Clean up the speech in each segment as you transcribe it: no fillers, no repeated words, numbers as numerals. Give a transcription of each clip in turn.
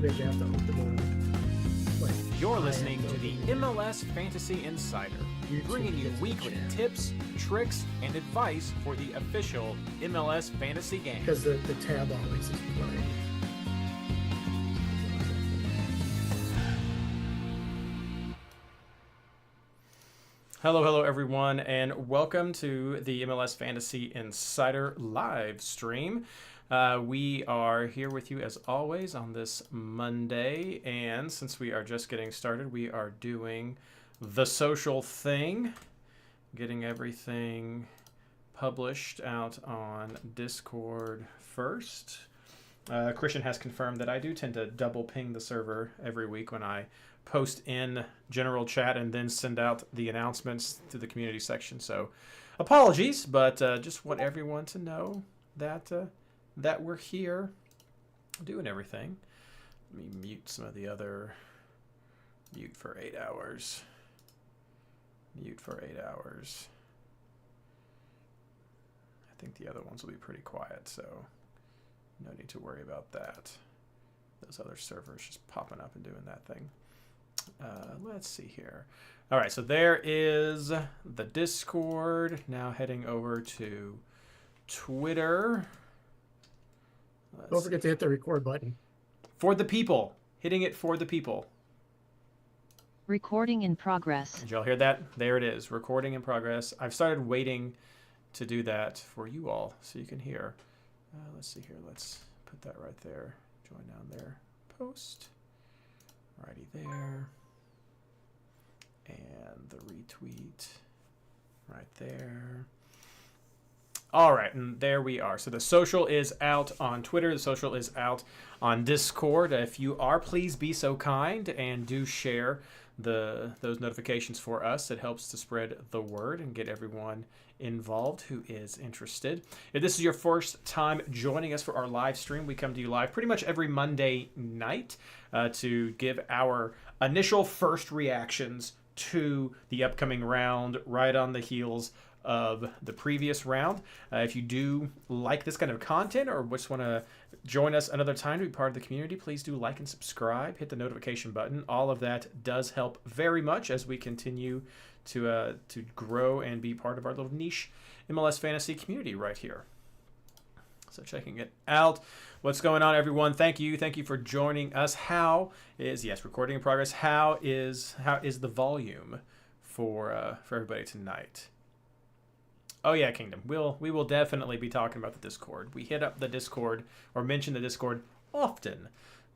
think they have to open the, like, You're listening to the MLS Fantasy Insider, bringing you weekly tips, tricks, and advice for the official MLS fantasy game. because the tab always is playing. Hello everyone, and welcome to the MLS Fantasy Insider live stream. We are here with you as always on this Monday, and since we are just getting started, we are doing the social thing, getting everything published out on Discord first. Christian has confirmed that I do tend to double ping the server every week when I post in general chat and then send out the announcements to the community section. So apologies, but just want everyone to know that that we're here doing everything. Let me mute some of the other. Mute for 8 hours. Mute for 8 hours. I think the other ones will be pretty quiet, so no need to worry about that. Those other servers just popping up and doing that thing. Let's see here. All right, so there is the Discord. Now heading over to Twitter. Don't forget to hit the record button. For the people. Hitting it for the people. Recording in progress. Did y'all hear that? There it is. Recording in progress. I've started waiting to do that for you all so you can hear. Let's see here. Let's put that right there. Join down there. Post. Righty there. And the retweet right there. All right, and there we are. So the social is out on Twitter. The social is out on Discord. If you are, please be so kind and do share those notifications for us. It helps to spread the word and get everyone involved who is interested. If this is your first time joining us for our live stream, we come to you live pretty much every Monday night to give our initial first reactions to the upcoming round right on the heels of the previous round. If you do like this kind of content or just want to join us another time to be part of the community, please do like and subscribe, hit the notification button. All of that does help very much as we continue to grow and be part of our little niche MLS fantasy community right here. So checking it out. What's going on, everyone? Thank you for joining us. How is, yes, recording in progress. How is the volume for everybody tonight? Oh yeah, Kingdom. We will definitely be talking about the Discord. We hit up the Discord or mention the Discord often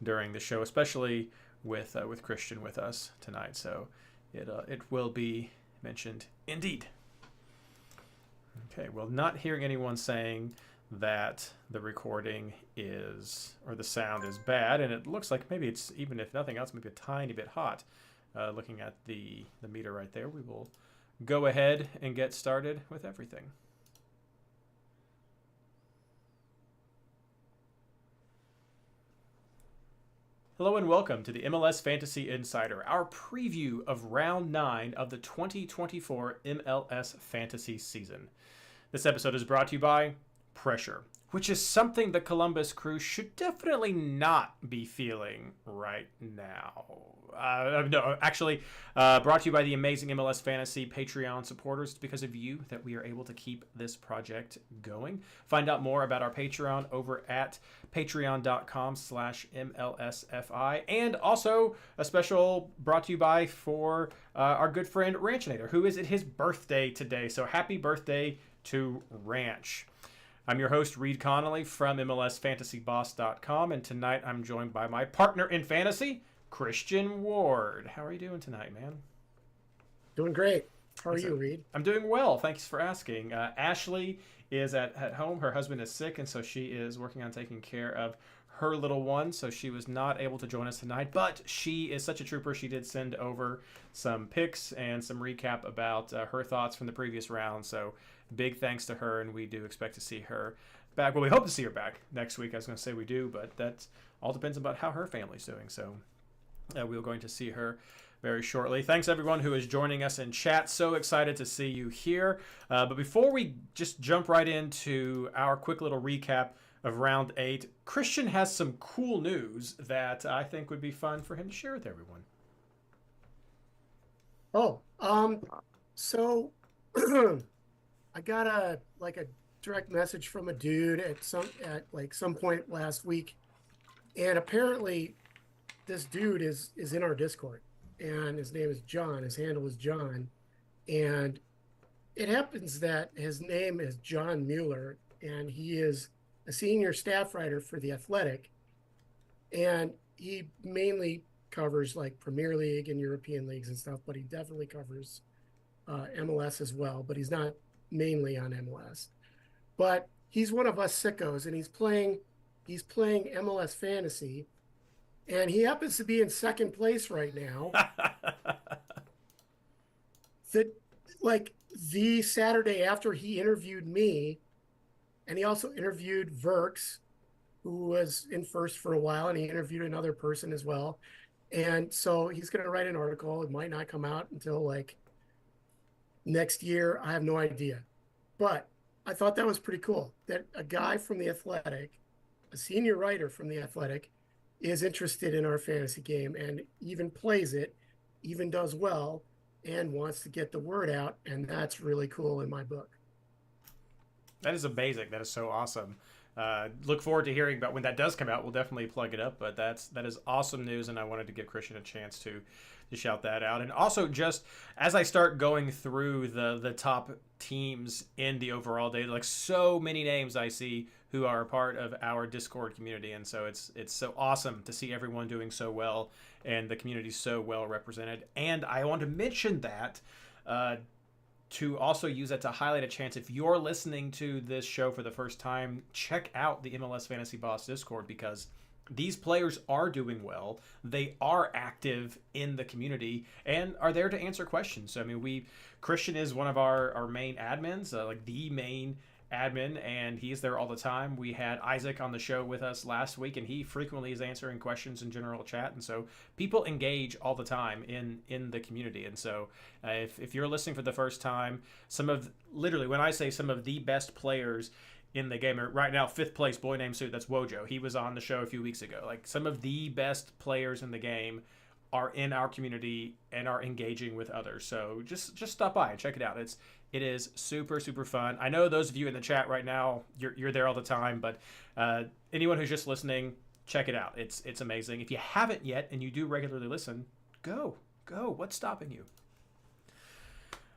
during the show, especially with Christian with us tonight. So it will be mentioned indeed. Okay. Well, not hearing anyone saying that the recording is or the sound is bad, and it looks like maybe it's, even if nothing else, maybe a tiny bit hot. Looking at the meter right there, we will go ahead and get started with everything. Hello and welcome to the MLS Fantasy Insider, our preview of Round 9 of the 2024 MLS Fantasy season. This episode is brought to you by Pressure, which is something the Columbus Crew should definitely not be feeling right now. Brought to you by the amazing MLS Fantasy Patreon supporters. It's because of you that we are able to keep this project going. Find out more about our Patreon over at patreon.com/MLSFI. And also a special brought to you by for our good friend Ranchinator, who is at his birthday today. So happy birthday to Ranch. I'm your host, Reed Connolly from MLSFantasyBoss.com, and tonight I'm joined by my partner in fantasy, Christian Ward. How are you doing tonight, man? Doing great. How are you, Reed? I'm doing well. Thanks for asking. Ashley is at home. Her husband is sick, and so she is working on taking care of her little one, so she was not able to join us tonight, but she is such a trooper. She did send over some pics and some recap about her thoughts from the previous round, so big thanks to her, and we do expect to see her back. Well, we hope to see her back next week. I was going to say we do, but that all depends about how her family's doing, so we're going to see her very shortly. Thanks everyone who is joining us in chat. So excited to see you here. But before we just jump right into our quick little recap of round 8. Christian has some cool news that I think would be fun for him to share with everyone. Oh, so I got a direct message from a dude at like some point last week, and apparently this dude is in our Discord, and his name is John. His handle is John, and it happens that his name is John Mueller, and he is a senior staff writer for The Athletic, and he mainly covers like Premier League and European leagues and stuff, but he definitely covers MLS as well, but he's not mainly on MLS. But he's one of us sickos, and he's playing MLS fantasy, and he happens to be in second place right now. That like the Saturday after he interviewed me, and he also interviewed Verks, who was in first for a while, and he interviewed another person as well. And so he's going to write an article. It might not come out until like next year. I have no idea. But I thought that was pretty cool that a guy from The Athletic, a senior writer from The Athletic, is interested in our fantasy game and even plays it, even does well, and wants to get the word out. And that's really cool in my book. That is amazing. That is so awesome. Look forward to hearing about when that does come out. We'll definitely plug it up, but that is awesome news, and I wanted to give Christian a chance to shout that out. And also, just as I start going through the top teams in the overall data, like so many names I see who are a part of our Discord community, and so it's so awesome to see everyone doing so well and the community so well represented. And I want to mention that. To also use that to highlight a chance, if you're listening to this show for the first time, check out the MLS Fantasy Boss Discord, because these players are doing well. They are active in the community and are there to answer questions. So, I mean, Christian is one of our main admins, like the main admin, and he's there all the time. We had Isaac on the show with us last week, and he frequently is answering questions in general chat, and so people engage all the time in the community. And so if you're listening for the first time, literally when I say some of the best players in the game right now, fifth place, boy named Sue, that's Wojo. He was on the show a few weeks ago. Like, some of the best players in the game are in our community and are engaging with others. So just stop by and check it out. It is super, super fun. I know those of you in the chat right now, you're there all the time, but anyone who's just listening, check it out. It's amazing. If you haven't yet and you do regularly listen, go. What's stopping you?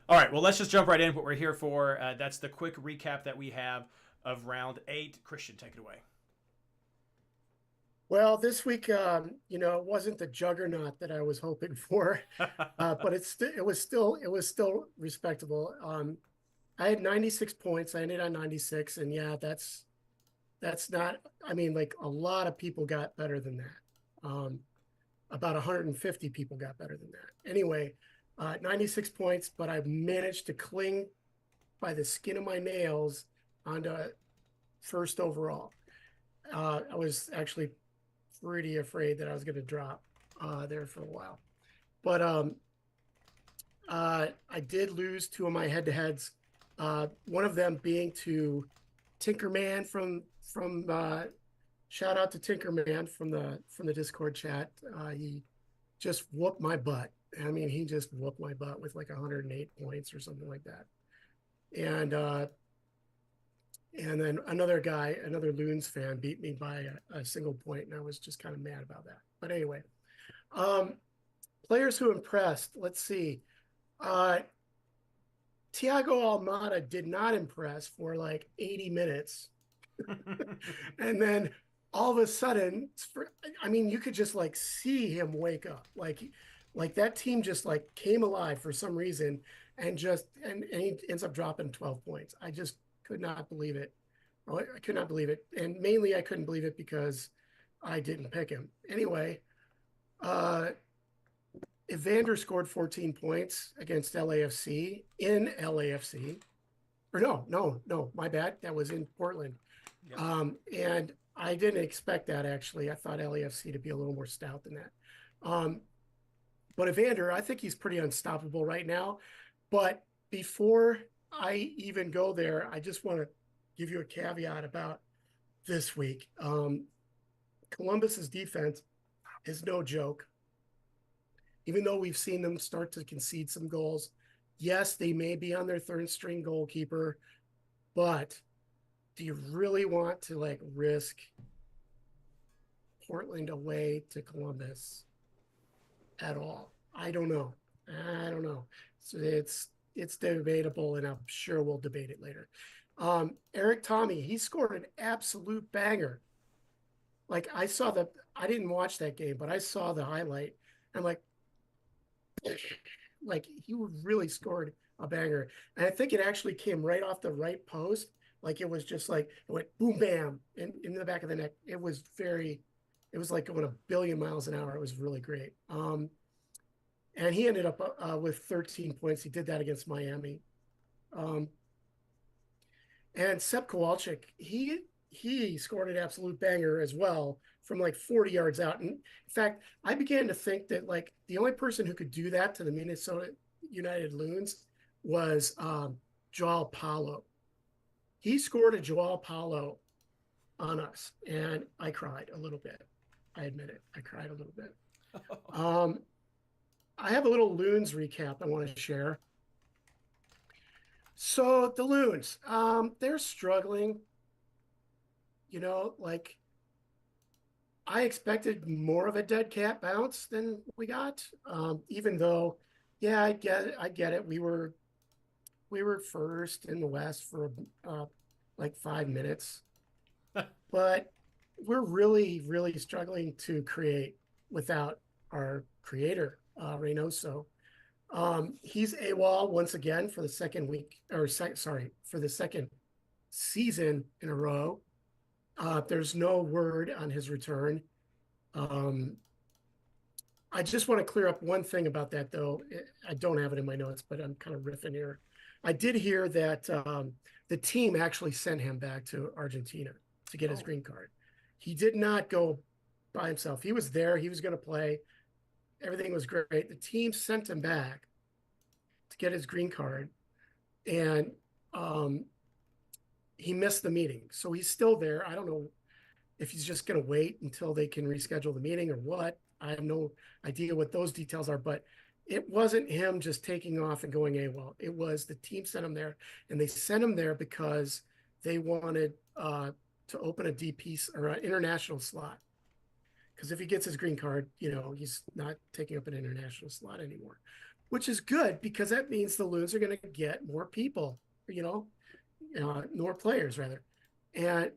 All right, well, let's just jump right in. What we're here for, that's the quick recap that we have of round 8. Christian, take it away. Well, this week, it wasn't the juggernaut that I was hoping for, but it was still respectable. I had 96 points. I ended on 96, and yeah, that's not. I mean, like, a lot of people got better than that. About 150 people got better than that. Anyway, 96 points, but I managed to cling by the skin of my nails onto first overall. I was actually pretty afraid that I was going to drop there for a while. But I did lose 2 of my head-to-heads. One of them being to Tinkerman from shout out to Tinkerman from the Discord chat. He just whooped my butt. I mean, he just whooped my butt with like 108 points or something like that. And then another Loons fan, beat me by a single point, and I was just kind of mad about that. But anyway, players who impressed. Let's see. Thiago Almada did not impress for like 80 minutes. And then all of a sudden, you could just like see him wake up. Like that team just like came alive for some reason, and he ends up dropping 12 points. I just could not believe it. Well, I could not believe it. And mainly I couldn't believe it because I didn't pick him. Anyway, Evander scored 14 points against LAFC in LAFC. Or no, my bad. That was in Portland. Yep. And I didn't expect that, actually. I thought LAFC to be a little more stout than that. But Evander, I think he's pretty unstoppable right now. But before I even go there, I just want to give you a caveat about this week. Columbus's defense is no joke. Even though we've seen them start to concede some goals, yes, they may be on their third string goalkeeper, but do you really want to like risk Portland away to Columbus at all? I don't know. I don't know. So it's debatable, and I'm sure we'll debate it later. Eric Tommy, he scored an absolute banger. Like I didn't watch that game, but I saw the highlight. I'm like he really scored a banger, and I think it actually came right off the right post. Like it was just like it went boom bam in the back of the net. It was like going a billion miles an hour. It was really great. And he ended up with 13 points. He did that against Miami. Um, and Sep Kowalczyk, he scored an absolute banger as well from like 40 yards out. And in fact, I began to think that like the only person who could do that to the Minnesota United Loons was Joao Paulo. He scored a Joao Paulo on us, and I cried a little bit. I admit it. I cried a little bit. Um, I have a little Loons recap I want to share. So the Loons, they're struggling. Like I expected more of a dead cat bounce than we got. Even though, yeah, I get it. We were first in the West for like 5 minutes, but we're really, really struggling to create without our creator, Reynoso. He's AWOL once again for the second week, or sorry, for the second season in a row. There's no word on his return. Um, I just want to clear up one thing about that, though. I don't have it in my notes, but I'm kind of riffing here. I did hear that the team actually sent him back to Argentina to get his Oh, green card. He did not go by himself. He was there. He was going to play. Everything was great. The team sent him back to get his green card, and um, he missed the meeting. So he's still there. I don't know if he's just going to wait until they can reschedule the meeting or what. I have no idea what those details are, but it wasn't him just taking off and going AWOL. It was the team sent him there, and they sent him there because they wanted to open a DP or an international slot. Because if he gets his green card, he's not taking up an international slot anymore, which is good because that means the Loons are going to get more people, more players rather,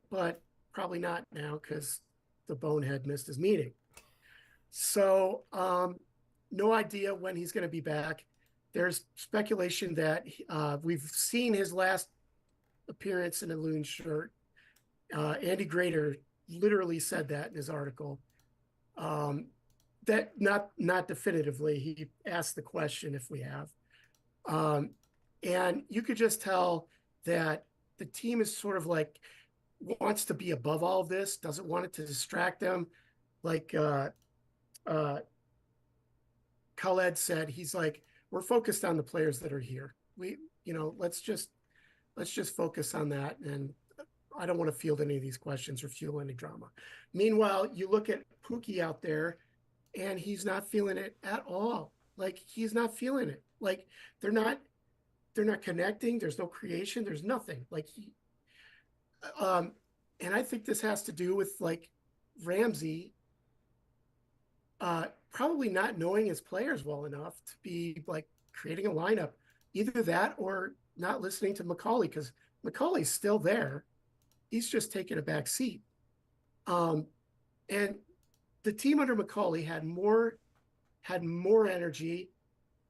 but probably not now because the bonehead missed his meeting. So no idea when he's going to be back. There's speculation that we've seen his last appearance in a Loon shirt. Andy Grader literally said that in his article. That not definitively. He asked the question if we have. And you could just tell that the team is sort of like wants to be above all of this, doesn't want it to distract them. Like uh, Khaled said, he's like, we're focused on the players that are here. Let's just focus on that. And I don't want to field any of these questions or fuel any drama. Meanwhile, you look at Pookie out there, and he's not feeling it at all. Like he's not feeling it. Like they're not they're not connecting. There's no creation. There's nothing. Um, and I think this has to do with like Ramsey probably not knowing his players well enough to be like creating a lineup. Either that or not listening to McCauley because McCauley's still there. He's just taking a back seat. Um, and the team under McCauley had more energy,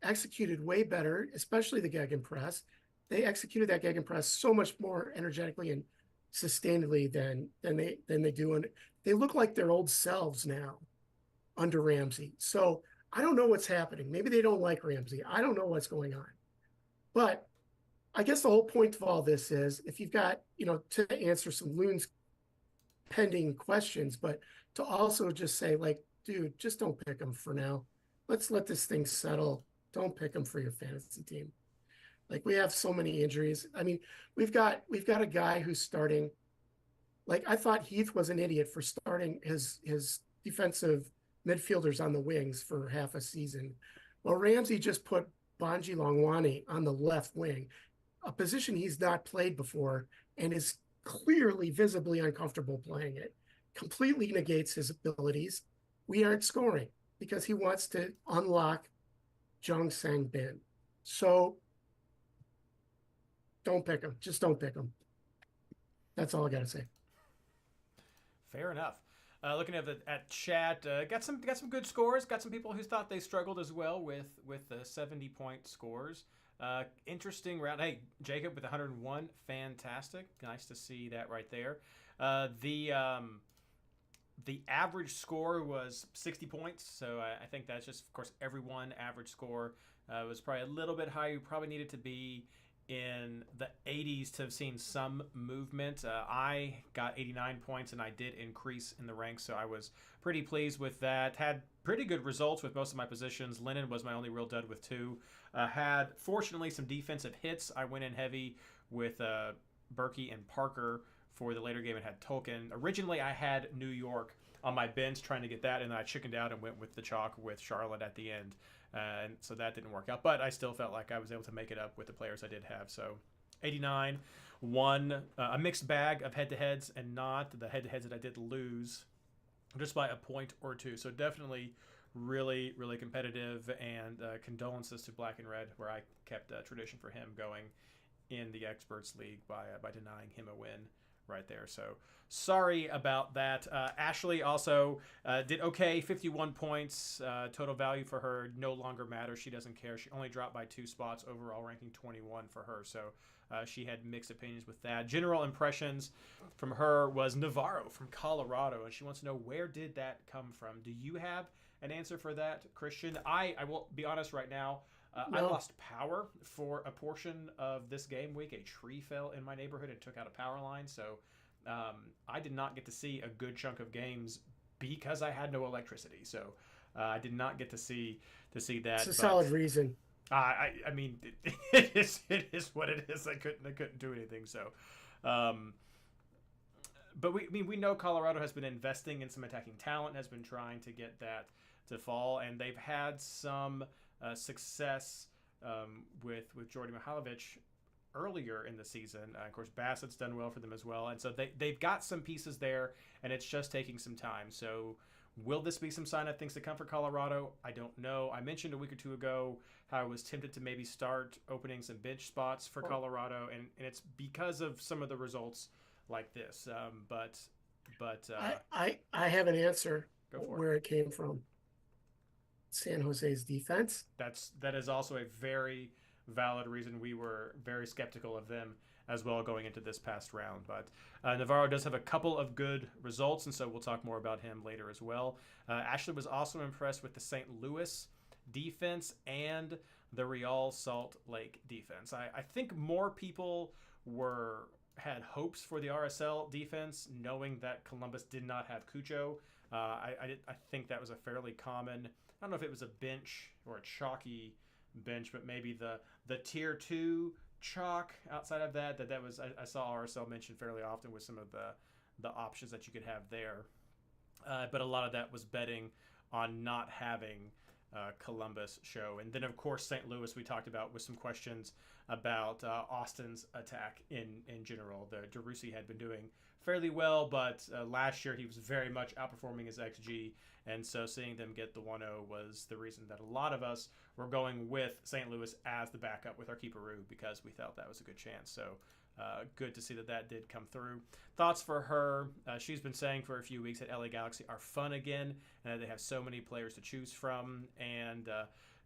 executed way better, especially the gegenpress. They executed that gegenpress so much more energetically and sustainably than they do, and they look like their old selves now under Ramsey. So I don't know what's happening. Maybe they don't like Ramsey. I don't know what's going on. But I guess the whole point of all this is if you've got, to answer some Loons pending questions, but to also just say, like, dude, just don't pick them for now. Let's let this thing settle. Don't pick them for your fantasy team. Like we have so many injuries. I mean, we've got a guy who's starting Like I thought Heath was an idiot for starting his defensive midfielders on the wings for half a season. Well, Ramsey just put Banji Longwani on the left wing, a position he's not played before, and is clearly visibly uncomfortable playing it. Completely negates his abilities. We aren't scoring because he wants to unlock Jung Sang Bin. So don't pick him. Just don't pick him. That's all I got to say. Fair enough. Looking at chat, got some good scores. Got some people who thought they struggled as well with 70-point scores. Interesting round. Hey, Jacob with 101, fantastic. Nice to see that right there. The average score was 60 points, so I think that's just, of course, everyone average score was probably a little bit high. You probably needed to be in the 80s to have seen some movement. I got 89 points, and I did increase in the ranks, so I was pretty pleased with that. Had pretty good results with most of my positions. Lennon was my only real dud with 2. Had, fortunately, some defensive hits. I went in heavy with Berkey and Parker for the later game. It had Tolkien. Originally, I had New York on my bench trying to get that, and then I chickened out and went with the chalk with Charlotte at the end. And so that didn't work out. But I still felt like I was able to make it up with the players I did have. So 89, won a mixed bag of head-to-heads and not the head-to-heads that I did lose just by a point or two. So definitely really, really competitive, and condolences to Black and Red, where I kept a tradition for him going in the Experts League by denying him a win right there. So sorry about that. Ashley also did okay, 51 points. Total value for her no longer matters. She doesn't care. She only dropped by 2 spots, overall ranking 21 for her. So she had mixed opinions with that. General impressions from her was Navarro from Colorado, and she wants to know, where did that come from? Do you have an answer for that, Christian? I will be honest right now. I No, lost power for a portion of this game week. A tree fell in my neighborhood and took out a power line, so I did not get to see a good chunk of games because I had no electricity. So I did not get to see it's that. a solid But reason. I mean, it is what it is. I couldn't do anything. So. But we know Colorado has been investing in some attacking talent, has been trying to get that to fall, and they've had some success with Jordy Mihailovic earlier in the season. Of course, Bassett's done well for them as well, and so they've got some pieces there, and it's just taking some time. So will this be some sign of things to come for Colorado? I don't know. I mentioned a week or two ago how I was tempted to maybe start opening some bench spots for Colorado, and it's because of some of the results like this. I have an answer Go for it. where it came from. San Jose's defense. That is also a very valid reason we were very skeptical of them as well going into this past round. But Navarro does have a couple of good results, and so we'll talk more about him later as well. Ashley was also impressed with the St. Louis defense and the Real Salt Lake defense. I think more people had hopes for the RSL defense, knowing that Columbus did not have Cucho. I think that was a fairly common. I don't know if it was a bench or a chalky bench, but maybe the tier 2 chalk. Outside of that was, I saw RSL mentioned fairly often with some of the options that you could have there. But a lot of that was betting on not having Columbus show. And then, of course, St. Louis we talked about with some questions about Austin's attack in general. The DeRussi had been doing fairly well, but last year he was very much outperforming his XG, and so seeing them get the 1-0 was the reason that a lot of us were going with St. Louis as the backup with our keeper Rue, because we felt that was a good chance. So good to see that did come through. Thoughts for her. She's been saying for a few weeks that LA Galaxy are fun again, and that they have so many players to choose from. And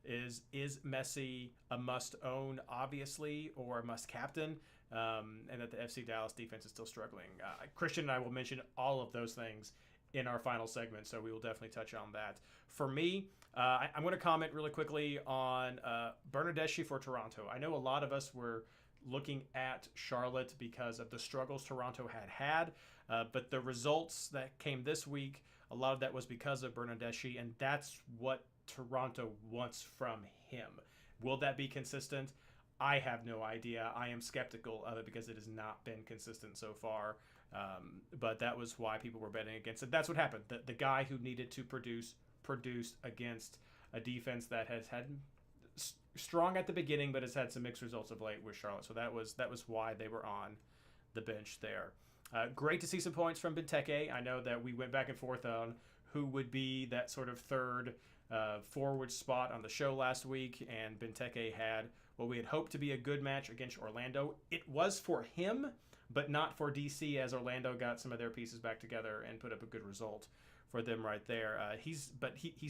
is Messi a must own, obviously, or a must captain? And that the FC Dallas defense is still struggling. Christian and I will mention all of those things in our final segment, so we will definitely touch on that. For me, I'm going to comment really quickly on Bernardeschi for Toronto. I know a lot of us were looking at Charlotte because of the struggles Toronto had, but the results that came this week, a lot of that was because of Bernardeschi, and that's what Toronto wants from him. Will that be consistent? I have no idea. I am skeptical of it because it has not been consistent so far. But that was why people were betting against it. That's what happened. The guy who needed to produced against a defense that has had strong at the beginning, but has had some mixed results of late with Charlotte. So that was why they were on the bench there. Great to see some points from Benteke. I know that we went back and forth on who would be that sort of third forward spot on the show last week, and Benteke had what we had hoped to be a good match against Orlando. It was for him, but not for DC, as Orlando got some of their pieces back together and put up a good result for them right there. He's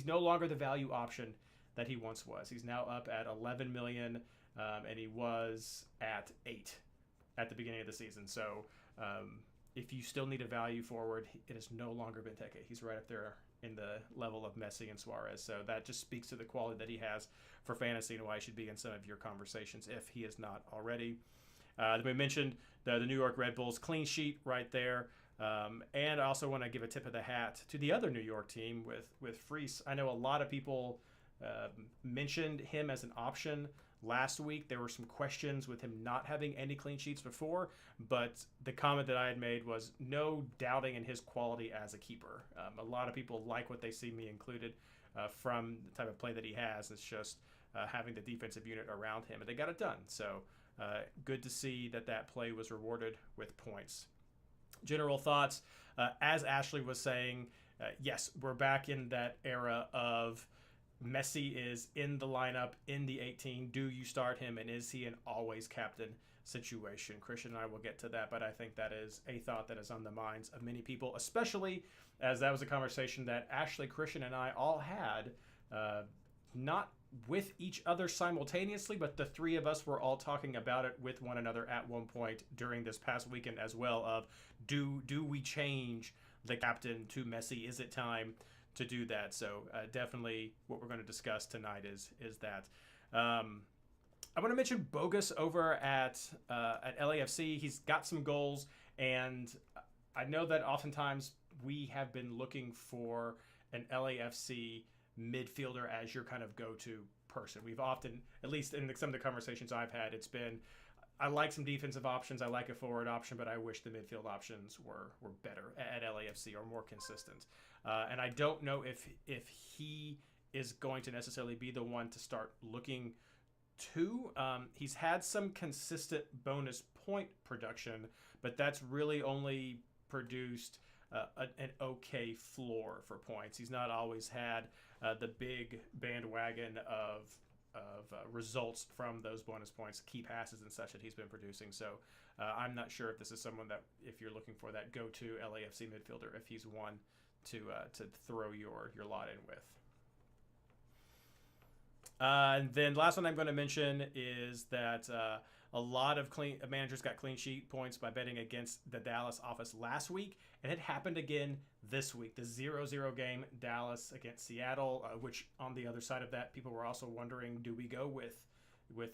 no longer the value option that he once was. He's now up at 11 million, and he was at 8 at the beginning of the season. So if you still need a value forward, it is no longer Benteke. He's right up there in the level of Messi and Suarez. So that just speaks to the quality that he has for fantasy and why he should be in some of your conversations if he is not already. We mentioned the New York Red Bulls clean sheet right there. And I also want to give a tip of the hat to the other New York team with Freese. I know a lot of people mentioned him as an option last week. There were some questions with him not having any clean sheets before, but the comment that I had made was no doubting in his quality as a keeper. A lot of people like what they see, me included, from the type of play that he has. It's just having the defensive unit around him, and they got it done. So good to see that play was rewarded with points. General thoughts, as Ashley was saying, yes, we're back in that era of Messi is in the lineup in the 18. Do you start him, and is he an always captain situation? Christian and I will get to that, but I think that is a thought that is on the minds of many people, especially as that was a conversation that Ashley, Christian, and I all had, not with each other simultaneously, but the three of us were all talking about it with one another at one point during this past weekend as well, of do we change the captain to Messi? Is it time to do that? So definitely what we're going to discuss tonight is that. I want to mention Bogus over at LAFC. He's got some goals, and I know that oftentimes we have been looking for an LAFC midfielder as your kind of go-to person. We've often, at least in some of the conversations I've had, it's been, I like some defensive options, I like a forward option, but I wish the midfield options were better at LAFC or more consistent. And I don't know if he is going to necessarily be the one to start looking to. He's had some consistent bonus point production, but that's really only produced an okay floor for points. He's not always had the big bandwagon of results from those bonus points, key passes and such that he's been producing. So I'm not sure if this is someone that, if you're looking for that go-to LAFC midfielder, if he's one to throw your lot in with. And then last one I'm going to mention is that a lot of managers got clean sheet points by betting against the Dallas office last week, and it happened again this week. The 0-0 game, Dallas against Seattle, which on the other side of that, people were also wondering, do we go with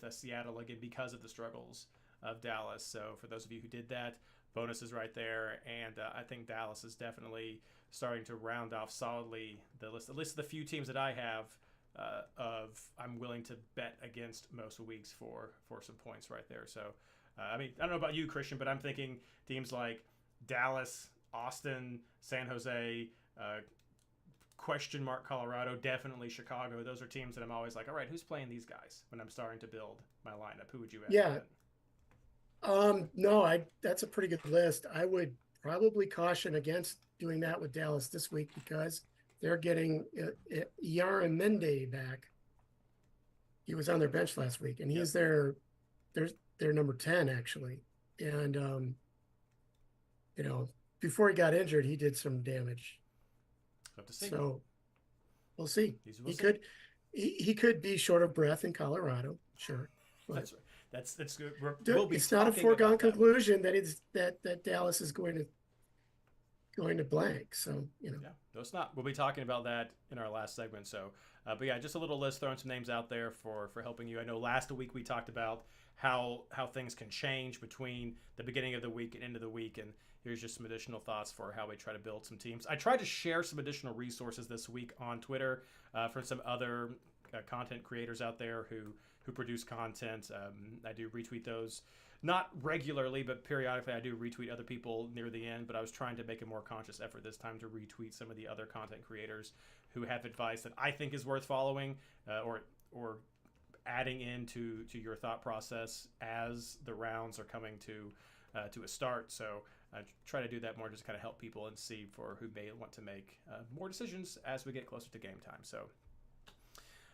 Seattle again because of the struggles of Dallas? So for those of you who did that, bonus is right there, and I think Dallas is definitely starting to round off solidly the list, at least the few teams that I have of I'm willing to bet against most weeks for some points right there. So, I mean, I don't know about you, Christian, but I'm thinking teams like Dallas, Austin, San Jose, question mark Colorado, definitely Chicago. Those are teams that I'm always like, all right, who's playing these guys when I'm starting to build my lineup? Who would you have? Yeah. No, that's a pretty good list. I would probably caution against doing that with Dallas this week because they're getting Yaron Mende back. He was on their bench last week, and he's their number 10 actually. And before he got injured, he did some damage. Have to see. So we'll see. He could be short of breath in Colorado, sure. But that's good. It's not a foregone conclusion that Dallas is going to blank. So yeah, no, it's not. We'll be talking about that in our last segment. So, but yeah, just a little list, throwing some names out there for helping you. I know last week we talked about how things can change between the beginning of the week and end of the week, and here's just some additional thoughts for how we try to build some teams. I tried to share some additional resources this week on Twitter from some other content creators out there who produce content. I do retweet those, not regularly, but periodically I do retweet other people near the end. But I was trying to make a more conscious effort this time to retweet some of the other content creators who have advice that I think is worth following, or adding into your thought process as the rounds are coming to a start. So I try to do that more, just kind of help people and see for who may want to make more decisions as we get closer to game time. So,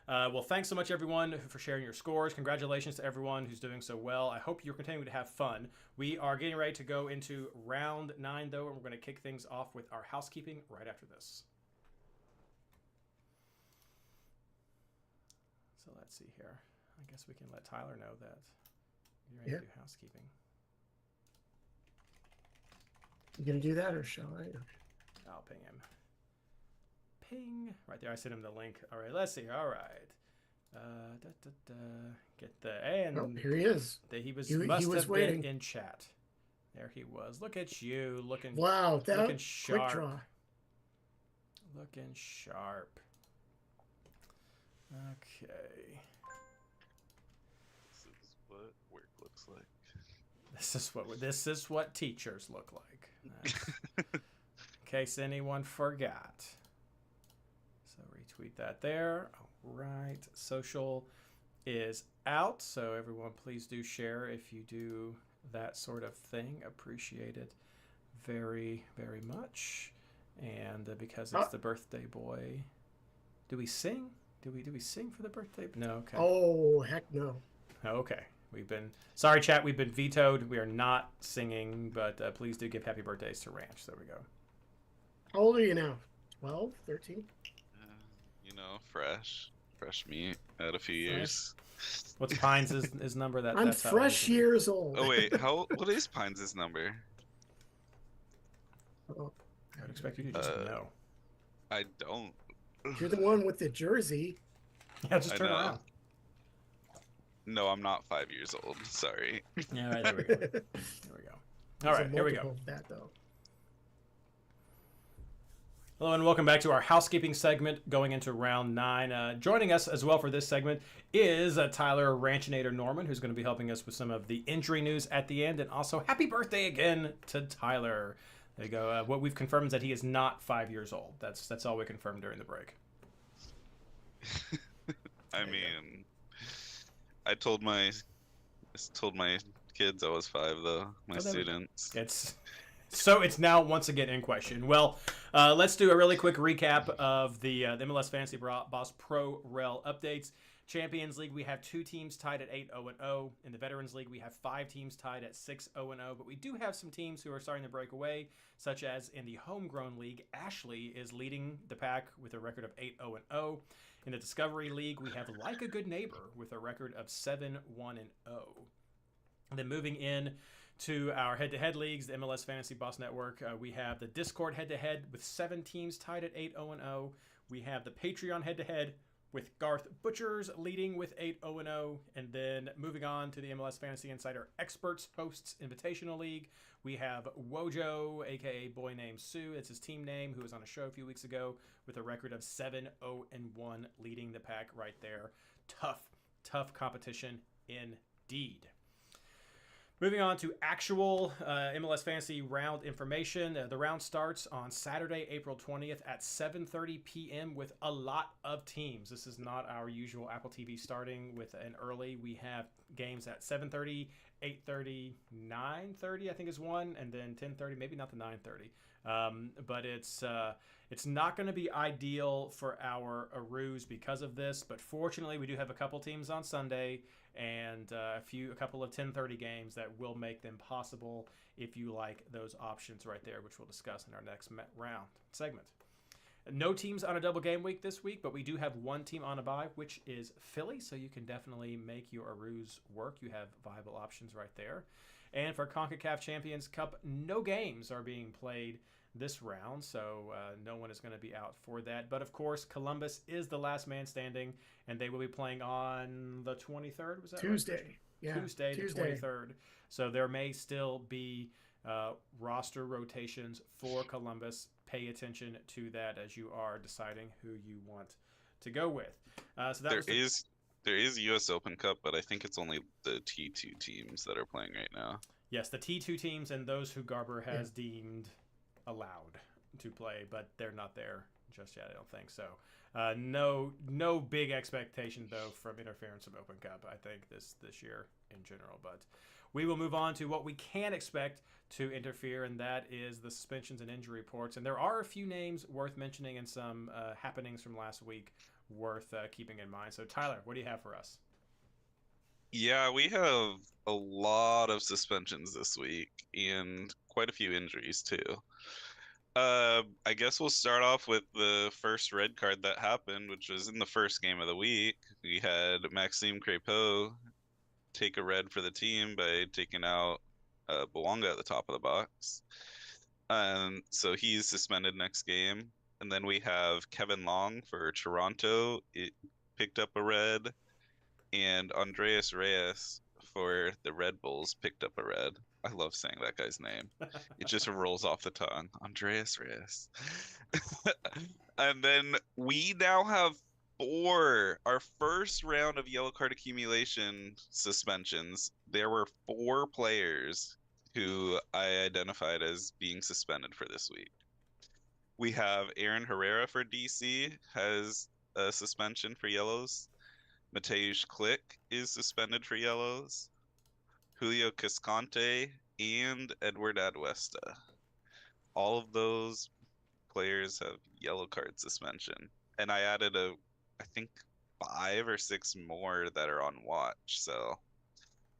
well, thanks so much, everyone, for sharing your scores. Congratulations to everyone who's doing so well. I hope you're continuing to have fun. We are getting ready to go into round 9, though, and we're going to kick things off with our housekeeping right after this. So let's see here. I guess we can let Tyler know that you're ready to do housekeeping. You gonna do that, or shall I? I'll ping him. Ping. Right there, I sent him the link. All right, let's see. All right. Get the... And here he is. He was waiting. Been in chat. There he was. Look at you. Looking sharp. Quick draw. Looking sharp. Okay. This is what work looks like. This is what teachers look like. In case anyone forgot. So retweet that there. All right. Social is out. So everyone, please do share if you do that sort of thing. Appreciate it very, very much. And because it's the birthday boy, do we sing? Do we sing for the birthday? No. Okay. Oh, heck no. Okay. Sorry, chat. We've been vetoed. We are not singing, but please do give happy birthdays to Ranch. There we go. How old are you now? 12, 13? Fresh meat. Had a few years. What's Pines' number? I'm fresh years old. Oh wait, what is Pines' number? Oh, I would expect you to just know. I don't. You're the one with the jersey. Yeah, just turn around. No, I'm not 5 years old. Sorry. Yeah, right, there we go. There we go. All right, here we go. That, though. Hello and welcome back to our housekeeping segment going into round 9. Joining us as well for this segment is Tyler Ranchinator Norman, who's going to be helping us with some of the injury news at the end. And also, happy birthday again to Tyler. There you go. What we've confirmed is that he is not 5 years old. That's all we confirmed during the break. I mean, I told my kids I was 5, though. My students. It's now once again in question. Well, let's do a really quick recap of the MLS Fantasy Boss Pro Rel updates. Champions League, we have 2 teams tied at 8-0-0. In the Veterans League, we have 5 teams tied at 6-0-0. But we do have some teams who are starting to break away, such as in the Homegrown League, Ashley is leading the pack with a record of 8-0-0. In the Discovery League, we have Like a Good Neighbor with a record of 7-1-0. Then moving in to our head-to-head leagues, the MLS Fantasy Boss Network, we have the Discord head-to-head with 7 teams tied at 8-0-0. We have the Patreon head-to-head with Garth Butchers leading with 8-0-0. And then moving on to the MLS Fantasy Insider Experts Hosts Invitational League, we have Wojo, a.k.a. Boy Named Sue. It's his team name, who was on a show a few weeks ago with a record of 7-0-1, leading the pack right there. Tough competition indeed. Moving on to actual MLS Fantasy round information. The round starts on Saturday, April 20th at 7:30 p.m. with a lot of teams. This is not our usual Apple TV starting with an early. We have games at 7:30, 8:30, 9:30, I think is one, and then 10:30, maybe not the 9:30. But it's not going to be ideal for our Aroos because of this. But fortunately, we do have a couple teams on Sunday and a couple of 10:30 games that will make them possible if you like those options right there, which we'll discuss in our next round segment. No teams on a double game week this week, but we do have one team on a bye, which is Philly, so you can definitely make your Aroos work. You have viable options right there. And for CONCACAF Champions Cup, no games are being played this round, so no one is going to be out for that. But, of course, Columbus is the last man standing, and they will be playing on the 23rd. Was that Tuesday? Right? Yeah, Tuesday, the 23rd. So there may still be roster rotations for Columbus. Pay attention to that as you are deciding who you want to go with. So that There was is US Open Cup, but I think it's only the T2 teams that are playing right now. yes, the T2 teams and those who Garber Yeah. has deemed allowed to play, but they're not there just yet. I don't think so. No big expectation though from interference from Open Cup. I think this year in general, but we will move on to what we can expect to interfere, and that is the suspensions and injury reports. And there are a few names worth mentioning and some happenings from last week worth keeping in mind. So Tyler, what do you have for us? Yeah, we have a lot of suspensions this week and quite a few injuries too. I guess we'll start off with the first red card that happened, which was in the first game of the week. We had Maxime Crepeau take a red for the team by taking out Bouanga at the top of the box. So he's suspended next game. And then we have Kevin Long for Toronto. It picked up a red, and Andreas Reyes for the Red Bulls picked up a red. I love saying that guy's name. It just rolls off the tongue. Andreas Reyes. And then we now have our first round of yellow card accumulation suspensions. There were 4 players who I identified as being suspended for this week. We have Aaron Herrera for DC has a suspension for yellows. Mateusz Klich is suspended for yellows. Julio Cascante and Edward Adwesta. All of those players have yellow card suspension. And I added I think 5 or 6 more that are on watch. So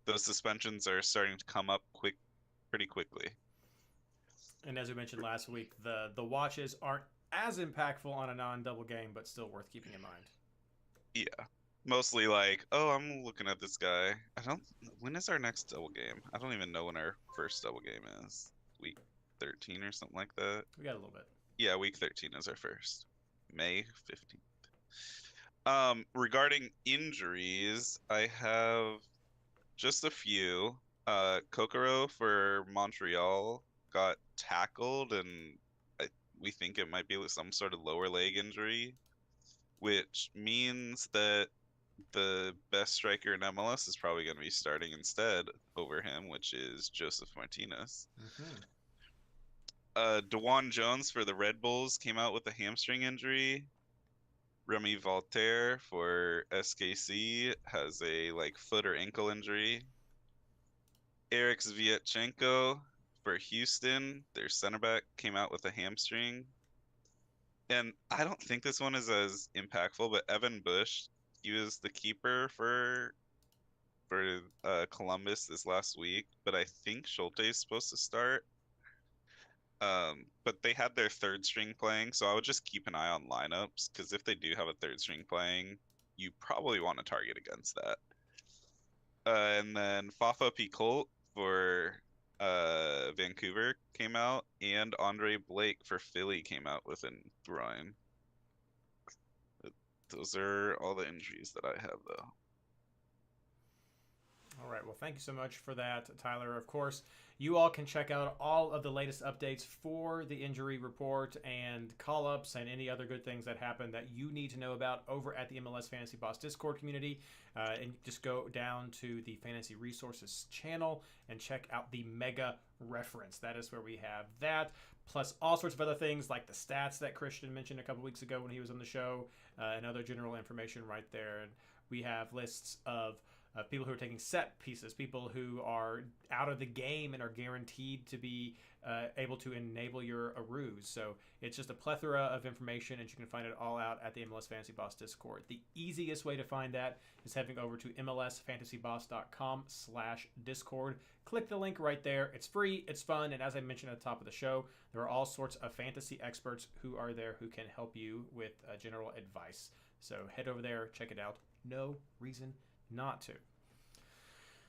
those suspensions are starting to come up pretty quickly. And as we mentioned last week, the watches aren't as impactful on a non-double game, but still worth keeping in mind. Yeah. Mostly like, oh, I'm looking at this guy. When is our next double game? I don't even know when our first double game is. Week 13 or something like that. We got a little bit. Yeah, week 13 is our first. May 15th. Regarding injuries, I have just a few. Kokoro for Montreal got tackled, and we think it might be some sort of lower leg injury, which means that the best striker in MLS is probably going to be starting instead over him, which is Joseph Martinez. Mm-hmm. DeJuan Jones for the Red Bulls came out with a hamstring injury. Remy Voltaire for SKC has a foot or ankle injury. Eric Zviatchenko for Houston, their center back, came out with a hamstring. And I don't think this one is as impactful, but Evan Bush, he was the keeper for Columbus this last week, but I think Schulte is supposed to start. But they had their third string playing, so I would just keep an eye on lineups, because if they do have a third string playing, you probably want to target against that. And then Fafa Picoult for Vancouver came out, and Andre Blake for Philly came out with a groin. Those are all the injuries that I have, though. All right. Well, thank you so much for that, Tyler. Of course, you all can check out all of the latest updates for the injury report and call-ups and any other good things that happen that you need to know about over at the MLS Fantasy Boss Discord community. And just go down to the Fantasy Resources channel and check out the Mega Reference. That is where we have that, plus all sorts of other things like the stats that Christian mentioned a couple weeks ago when he was on the show, and other general information right there. And we have lists of people who are taking set pieces, people who are out of the game and are guaranteed to be able to enable your ruse. So it's just a plethora of information, and you can find it all out at the MLS Fantasy Boss Discord. The easiest way to find that is heading over to mlsfantasyboss.com/discord. Click the link right there. It's free, it's fun, and as I mentioned at the top of the show, there are all sorts of fantasy experts who are there who can help you with general advice. So head over there, check it out. No reason not to.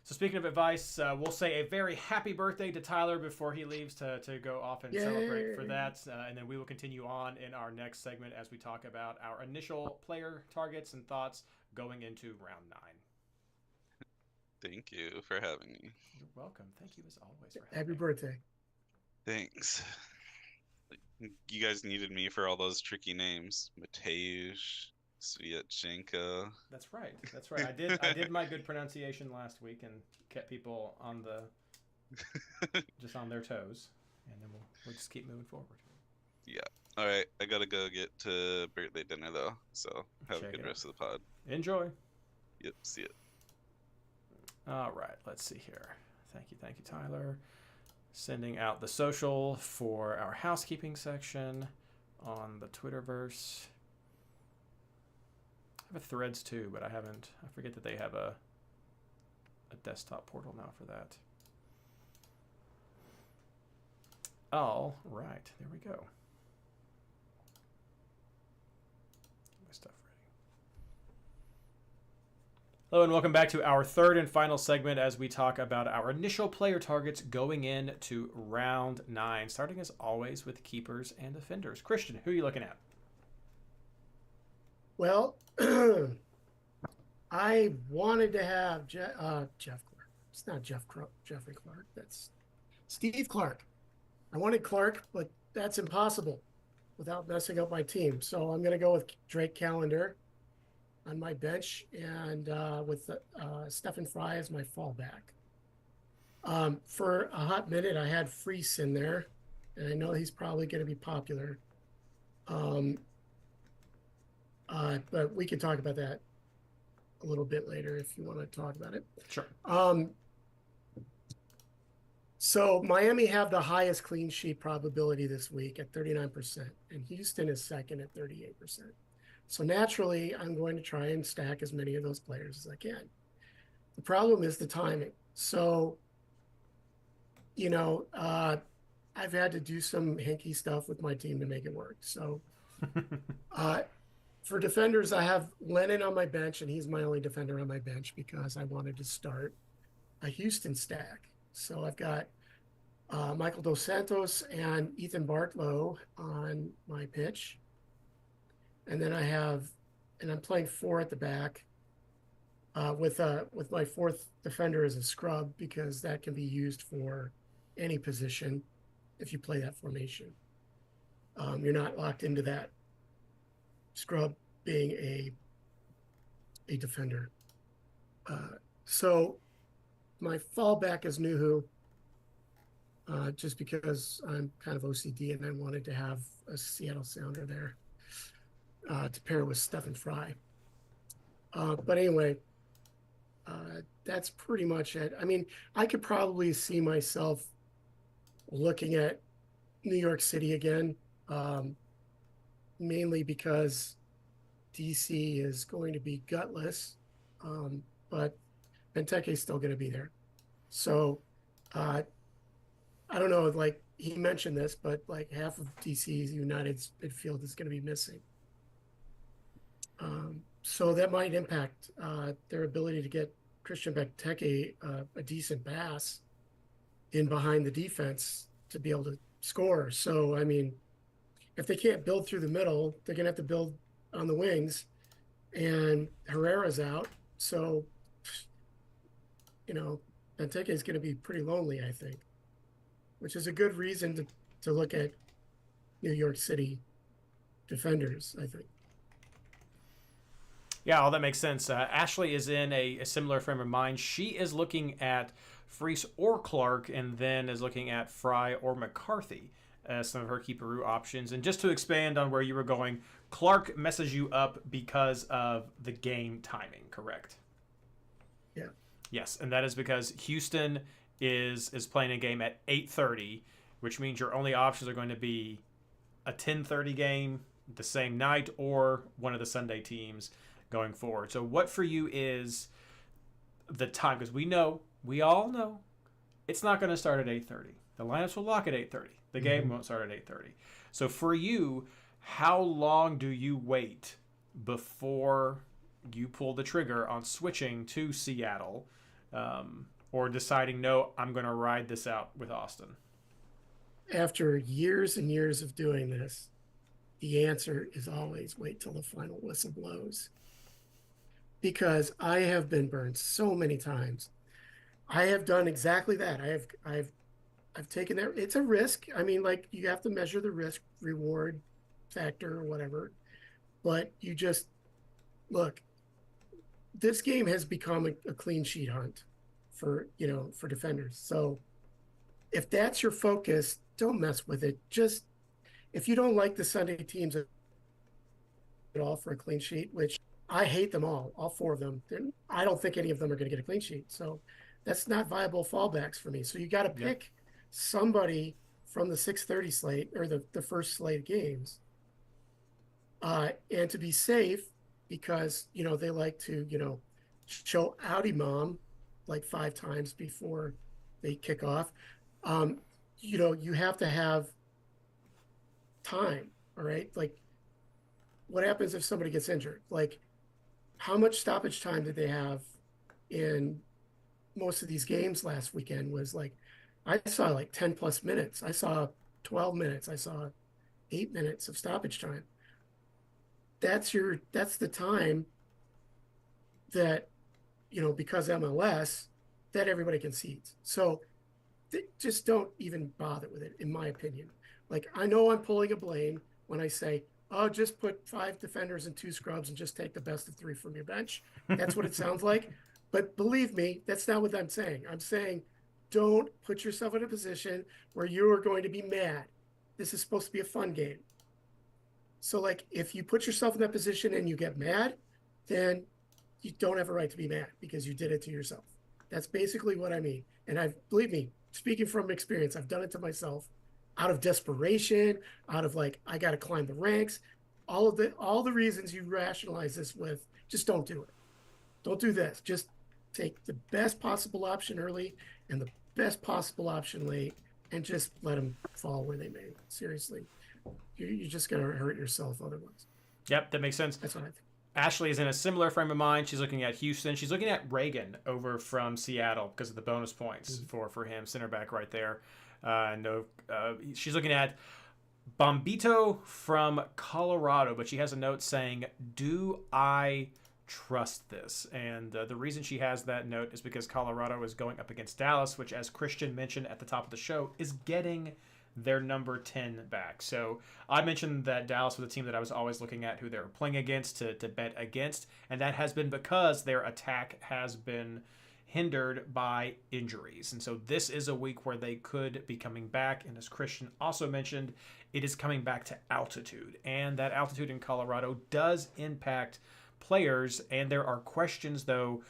So speaking of advice, we'll say a very happy birthday to Tyler before he leaves to go off and celebrate for that. And then we will continue on in our next segment as we talk about our initial player targets and thoughts going into round 9. Thank you for having me. You're welcome. Thank you as always for having Happy me. birthday. Thanks. You guys needed me for all those tricky names. Mateusz, Sviatchenko. That's right. That's right. I did my good pronunciation last week and kept people on the just on their toes, and then we'll just keep moving forward. Yeah. All right. I gotta go get to birthday dinner though. So have a Check good it out. rest of the pod. Enjoy. Yep. See it. All right. Let's see here. Thank you, Tyler. Sending out the social for our housekeeping section on the Twitterverse. I have a Threads too, but I haven't. I forget that they have a desktop portal now for that. All right, there we go. Get my stuff ready. Hello and welcome back to our third and final segment as we talk about our initial player targets going into round 9, starting as always with keepers and defenders. Christian, who are you looking at? Well, I wanted to have Jeff Clark. It's not Jeffrey Clark. That's Steve Clark. I wanted Clark, but that's impossible without messing up my team. So I'm going to go with Drake Callender on my bench and with Stephen Fry as my fallback. For a hot minute, I had Freese in there, and I know he's probably going to be popular. But we can talk about that a little bit later if you want to talk about it. Sure. So Miami have the highest clean sheet probability this week at 39%, and Houston is second at 38%. So naturally, I'm going to try and stack as many of those players as I can. The problem is the timing. So, I've had to do some hinky stuff with my team to make it work. So for defenders, I have Lennon on my bench, and he's my only defender on my bench because I wanted to start a Houston stack. So I've got Michael Dos Santos and Ethan Bartlow on my pitch. And then I'm playing 4 at the back with my 4th defender as a scrub because that can be used for any position if you play that formation. You're not locked into that scrub being a defender. So my fallback is Nuhu, just because I'm kind of OCD and I wanted to have a Seattle Sounder there to pair with Stephen Fry. But anyway, that's pretty much it. I mean, I could probably see myself looking at New York City again, mainly because DC is going to be gutless, but Benteke is still going to be there. So I don't know, like he mentioned this, but like half of DC's United's midfield is going to be missing. So that might impact their ability to get Christian Benteke a decent pass in behind the defense to be able to score. So, I mean, if they can't build through the middle, they're going to have to build on the wings, and Herrera's out. So, Benteke is going to be pretty lonely, I think, which is a good reason to look at New York City defenders, I think. Yeah, all that makes sense. Ashley is in a similar frame of mind. She is looking at Freese or Clark, and then is looking at Fry or McCarthy as some of her keeperoo options. And just to expand on where you were going, Clark messes you up because of the game timing, correct? Yeah. Yes, and that is because Houston is playing a game at 8:30, which means your only options are going to be a 10:30 game the same night or one of the Sunday teams going forward. So what for you is the time? Because we all know it's not going to start at 8:30. The lineups will lock at 8:30. The game won't start at 8:30. So for you, how long do you wait before you pull the trigger on switching to Seattle, or deciding, no, I'm going to ride this out with Austin? After years and years of doing this, the answer is always wait till the final whistle blows. Because I have been burned so many times. I have done exactly that. I've taken that. It's a risk. I mean, like, you have to measure the risk reward factor or whatever, but you just look, this game has become a clean sheet hunt for defenders. So if that's your focus, don't mess with it. Just if you don't like the Sunday teams at all for a clean sheet, which I hate them all four of them. I don't think any of them are going to get a clean sheet. So that's not viable fallbacks for me. So you got to pick somebody from the 6:30 slate or the first slate of games. And to be safe, because they like to show Audi Mom like 5 times before they kick off. You have to have time. All right, like what happens if somebody gets injured? Like how much stoppage time did they have in most of these games last weekend? Was like I saw like 10+ minutes. I saw 12 minutes. I saw 8 minutes of stoppage time. That's the time that because MLS, that everybody concedes. So just don't even bother with it, in my opinion. Like I know I'm pulling a blame when I say, oh, just put 5 defenders and 2 scrubs and just take the best of 3 from your bench. That's what it sounds like. But believe me, that's not what I'm saying. I'm saying don't put yourself in a position where you are going to be mad. This is supposed to be a fun game. So like if you put yourself in that position and you get mad, then you don't have a right to be mad because you did it to yourself. That's basically what I mean. And believe me, speaking from experience, I've done it to myself out of desperation, out of like, I got to climb the ranks. All the reasons you rationalize this with, just don't do it. Don't do this. Just take the best possible option early and the best possible option late and just let them fall where they may. Seriously. You're just going to hurt yourself otherwise. Yep, that makes sense. That's what I think. Ashley is in a similar frame of mind. She's looking at Houston. She's looking at Reagan over from Seattle because of the bonus points for him, center back right there. She's looking at Bombito from Colorado, but she has a note saying, do I trust this? And the reason she has that note is because Colorado is going up against Dallas, which, as Christian mentioned at the top of the show, is getting their number 10 back. So I mentioned that Dallas was a team that I was always looking at who they were playing against to bet against, and that has been because their attack has been hindered by injuries. And so this is a week where they could be coming back, and as Christian also mentioned, it is coming back to altitude, and that altitude in Colorado does impact players. And there are questions, though.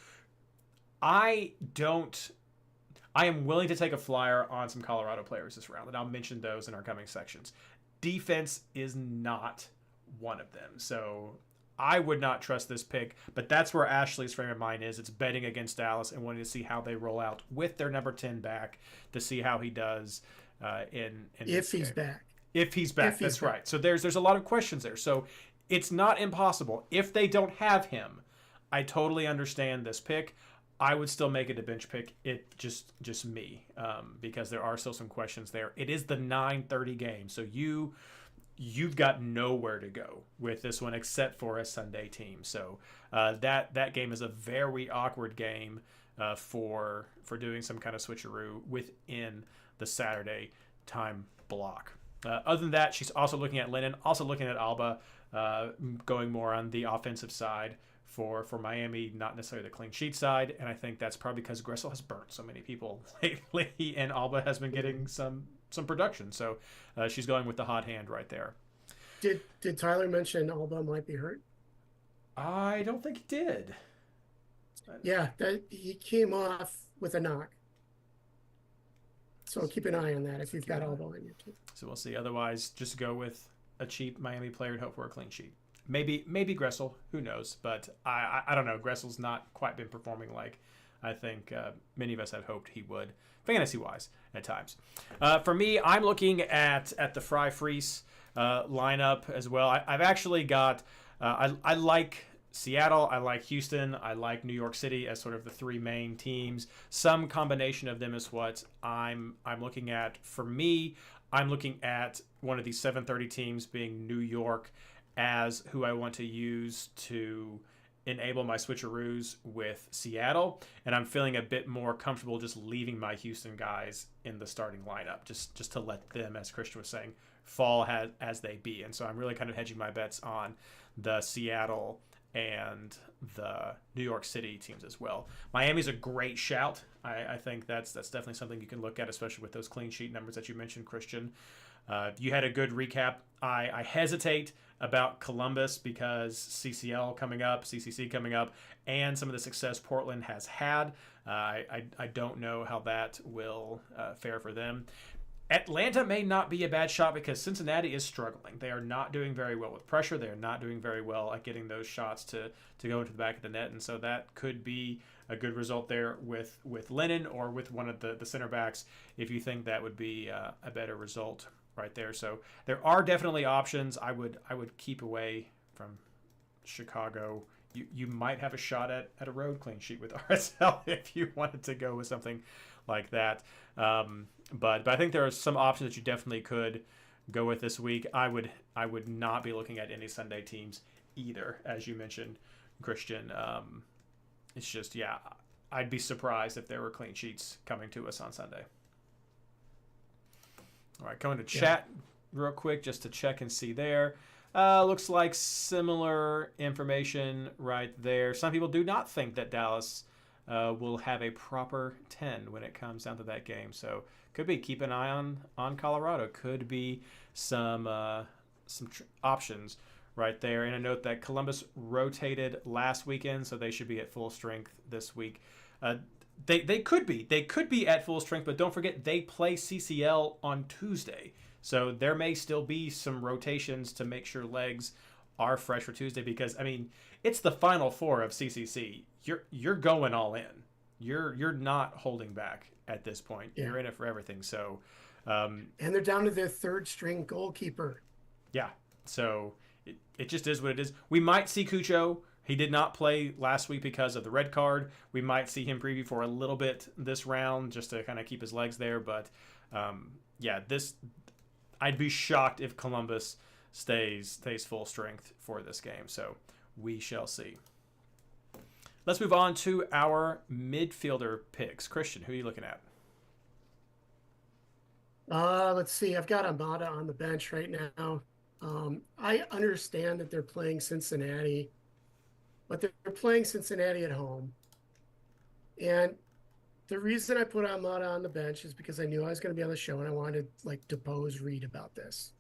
I am willing to take a flyer on some Colorado players this round, and I'll mention those in our coming sections. Defense is not one of them, so I would not trust this pick, but that's where Ashley's frame of mind is. It's betting against Dallas and wanting to see how they roll out with their number 10 back to see how he does in if he's back. If he's back, that's right. So there's a lot of questions there. So it's not impossible. If they don't have him, I totally understand this pick. I would still make it a bench pick. It just me, because there are still some questions there. It is the 9:30 game, so you've got nowhere to go with this one except for a Sunday team. So that game is a very awkward game for doing some kind of switcheroo within the Saturday time block. Other than that, she's also looking at Lennon, also looking at Alba, going more on the offensive side for Miami, not necessarily the clean sheet side. And I think that's probably because Gressel has burnt so many people lately, and Alba has been getting some production. So she's going with the hot hand right there. Did Tyler mention Alba might be hurt? I don't think he did. Yeah, he came off with a knock. So keep an eye on that if you've got Alba in your team. So we'll see. Otherwise, just go with a cheap Miami player and hope for a clean sheet. Maybe Gressel, who knows? But I don't know. Gressel's not quite been performing like I think many of us had hoped he would, fantasy-wise, at times. For me, I'm looking at the Fry Freese lineup as well. I've actually got I like Seattle, I like Houston, I like New York City as sort of the 3 main teams. Some combination of them is what I'm looking at. For me, I'm looking at one of these 7:30 teams being New York as who I want to use to enable my switcheroos with Seattle, and I'm feeling a bit more comfortable just leaving my Houston guys in the starting lineup, just to let them, as Christian was saying, fall as they be. And so I'm really kind of hedging my bets on the Seattle and the New York City teams as well. Miami's a great shout. I think that's definitely something you can look at, especially with those clean sheet numbers that you mentioned, Christian. You had a good recap. I hesitate about Columbus because CCC coming up, and some of the success Portland has had. I don't know how that will fare for them. Atlanta may not be a bad shot because Cincinnati is struggling. They are not doing very well with pressure. They are not doing very well at getting those shots to go into the back of the net. And so that could be a good result there with Lennon or with one of the center backs if you think that would be a better result right there. So there are definitely options. I would keep away from Chicago. You might have a shot at a road clean sheet with RSL if you wanted to go with something like that. But I think there are some options that you definitely could go with this week. I would not be looking at any Sunday teams either, as you mentioned, Christian. It's just, yeah, I'd be surprised if there were clean sheets coming to us on Sunday. All right, going to chat real quick just to check and see there. Looks like similar information right there. Some people do not think that Dallas will have a proper 10 when it comes down to that game. So could be keep an eye on Colorado. Could be some options right there. And a note that Columbus rotated last weekend, so they should be at full strength this week. They could be at full strength, but don't forget they play CCL on Tuesday. So there may still be some rotations to make sure legs are fresh for Tuesday because, I mean, it's the Final Four of CCC. You're going all in. You're not holding back at this point. Yeah. You're in it for everything. So, and they're down to their third string goalkeeper. Yeah. So it just is what it is. We might see Cucho. He did not play last week because of the red card. We might see him preview for a little bit this round just to kind of keep his legs there. But I'd be shocked if Columbus stays full strength for this game. So we shall see. Let's move on to our midfielder picks. Christian, who are you looking at? Let's see. I've got Amada on the bench right now. I understand that they're playing Cincinnati, but they're playing Cincinnati at home. And the reason I put Amada on the bench is because I knew I was going to be on the show and I wanted to depose Reed about this.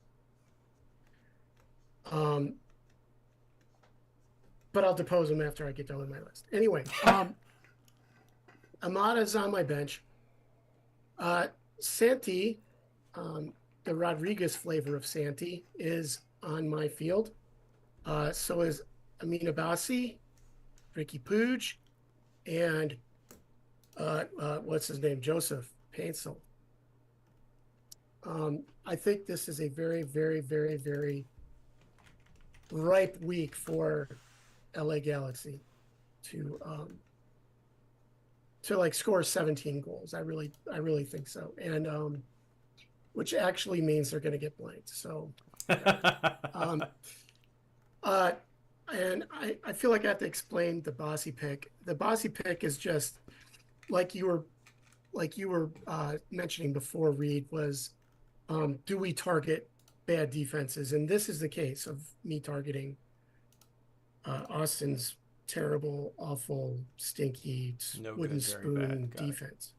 But I'll depose him after I get done with my list. Anyway, Amada's on my bench. Santi, the Rodriguez flavor of Santi, is on my field. So is Amin Abbasi, Ricky Puig, and what's his name? Joseph Paintsel. I think this is a very, very, very, very ripe week for LA Galaxy to score 17 goals. I really think so. And which actually means they're going to get blanked. So and I feel like I have to explain the Bossy pick. The Bossy pick is just like you were mentioning before, Reed, was do we target bad defenses? And this is the case of me targeting Austin's terrible, awful, stinky, wooden spoon defense.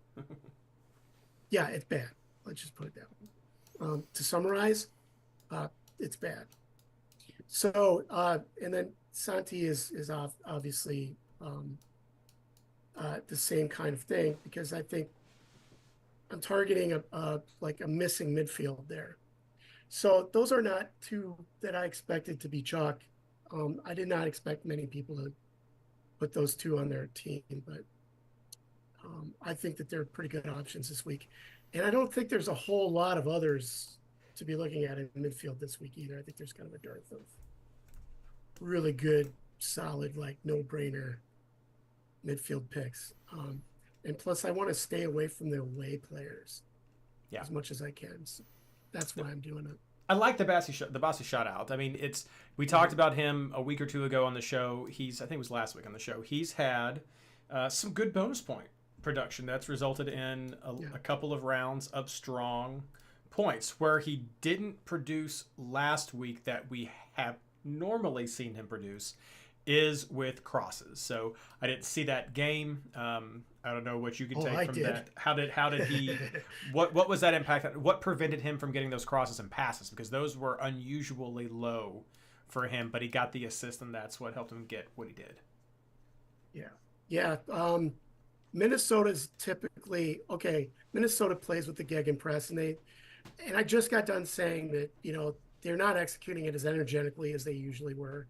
Yeah, it's bad. Let's just put it down. To summarize, it's bad. So, and then Santi is obviously the same kind of thing because I think I'm targeting a missing midfield there. So those are not two that I expected to be chalk. I did not expect many people to put those two on their team, but I think that they're pretty good options this week. And I don't think there's a whole lot of others to be looking at in midfield this week either. I think there's kind of a dearth of really good, solid, no-brainer midfield picks. And plus, I want to stay away from the away players as much as I can. So that's why I'm doing it. I like the Bossy shot out. I mean, we talked about him a week or two ago on the show. I think it was last week on the show. He's had some good bonus point production that's resulted in a couple of rounds of strong points where he didn't produce last week that we have normally seen him produce. is with crosses. So I didn't see that game. I don't know what you can Oh, take I from did. that. How did he? What was that impact? What prevented him from getting those crosses and passes? Because those were unusually low for him, but he got the assist, and that's what helped him get what he did. Yeah. Yeah. Minnesota's typically okay. Minnesota plays with the gegenpress, and I just got done saying that they're not executing it as energetically as they usually were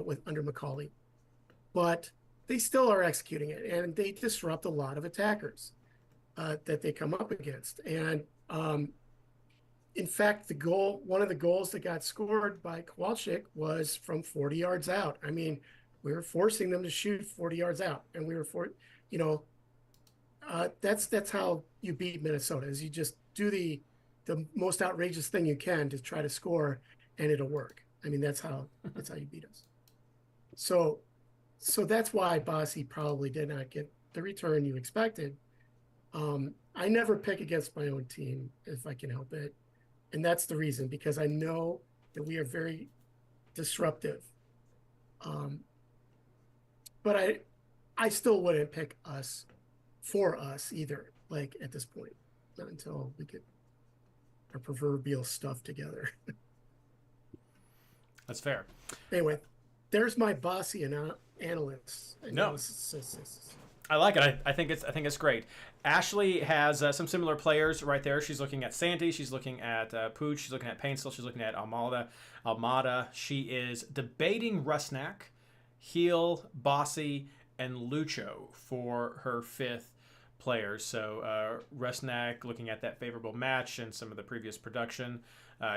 with under McCauley, but they still are executing it, and they disrupt a lot of attackers that they come up against. And in fact, one of the goals that got scored by Kowalczyk was from 40 yards out. I mean, we were forcing them to shoot 40 yards out, and you know, that's how you beat Minnesota. Is you just do the most outrageous thing you can to try to score, and it'll work. I mean, that's how you beat us. So that's why Bossy probably did not get the return you expected. I never pick against my own team if I can help it. And that's the reason, because I know that we are very disruptive. But I still wouldn't pick us for us either, like at this point, not until we get our proverbial stuff together. That's fair. Anyway, there's my Bossy analyst No, analysis. I like it. I think it's great. Ashley has some similar players right there. She's looking at Sandy. She's looking at Pooch. She's looking at Painstill. She's looking at Almada. She is debating Rusnak, Heel, Bossy, and Lucho for her fifth players. So Rusnak looking at that favorable match and some of the previous production.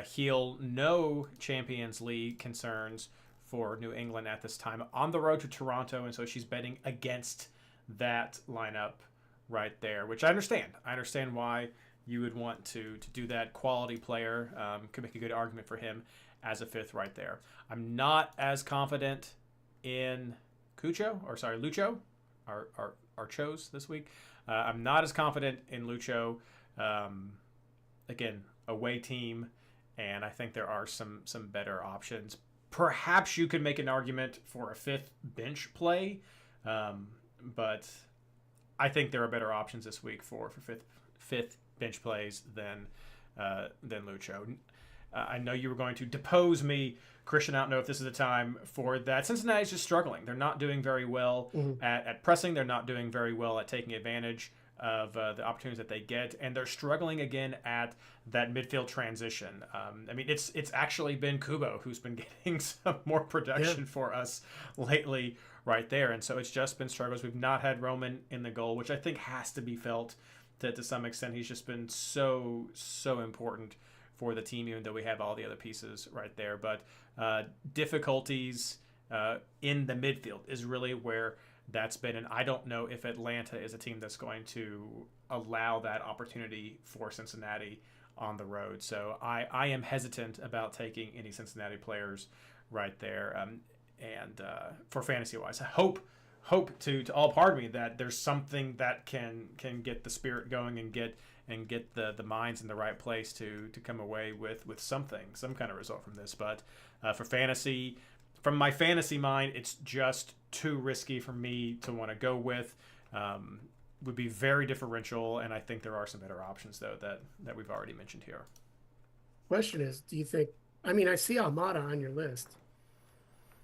Heel, no Champions League concerns for New England at this time, on the road to Toronto, and so she's betting against that lineup right there, which I understand. I understand why you would want to do that. Quality player, could make a good argument for him as a fifth right there. I'm not as confident in Lucho, our chose this week. I'm not as confident in Lucho. Again, away team, and I think there are some better options. Perhaps you could make an argument for a fifth bench play, but I think there are better options this week for fifth bench plays than Lucho. I know you were going to depose me, Christian. I don't know if this is the time for that. Cincinnati's just struggling. They're not doing very well at pressing. They're not doing very well at taking advantage of the opportunities that they get, and they're struggling again at that midfield transition. I mean, it's actually been Kubo who's been getting some more production for us lately right there, and so it's just been struggles. We've not had Roman in the goal, which I think has to be felt to some extent. He's just been so important for the team, even though we have all the other pieces right there. But difficulties in the midfield is really where that's been, and I don't know if Atlanta is a team that's going to allow that opportunity for Cincinnati on the road. So I am hesitant about taking any Cincinnati players right there. And for fantasy wise, I hope to all pardon me that there's something that can get the spirit going and get the minds in the right place to come away with some kind of result from this. But for fantasy, from my fantasy mind, it's just too risky for me to want to go with. Would be very differential, and I think there are some better options though that we've already mentioned here. Question is, do you think? I mean, I see Almada on your list.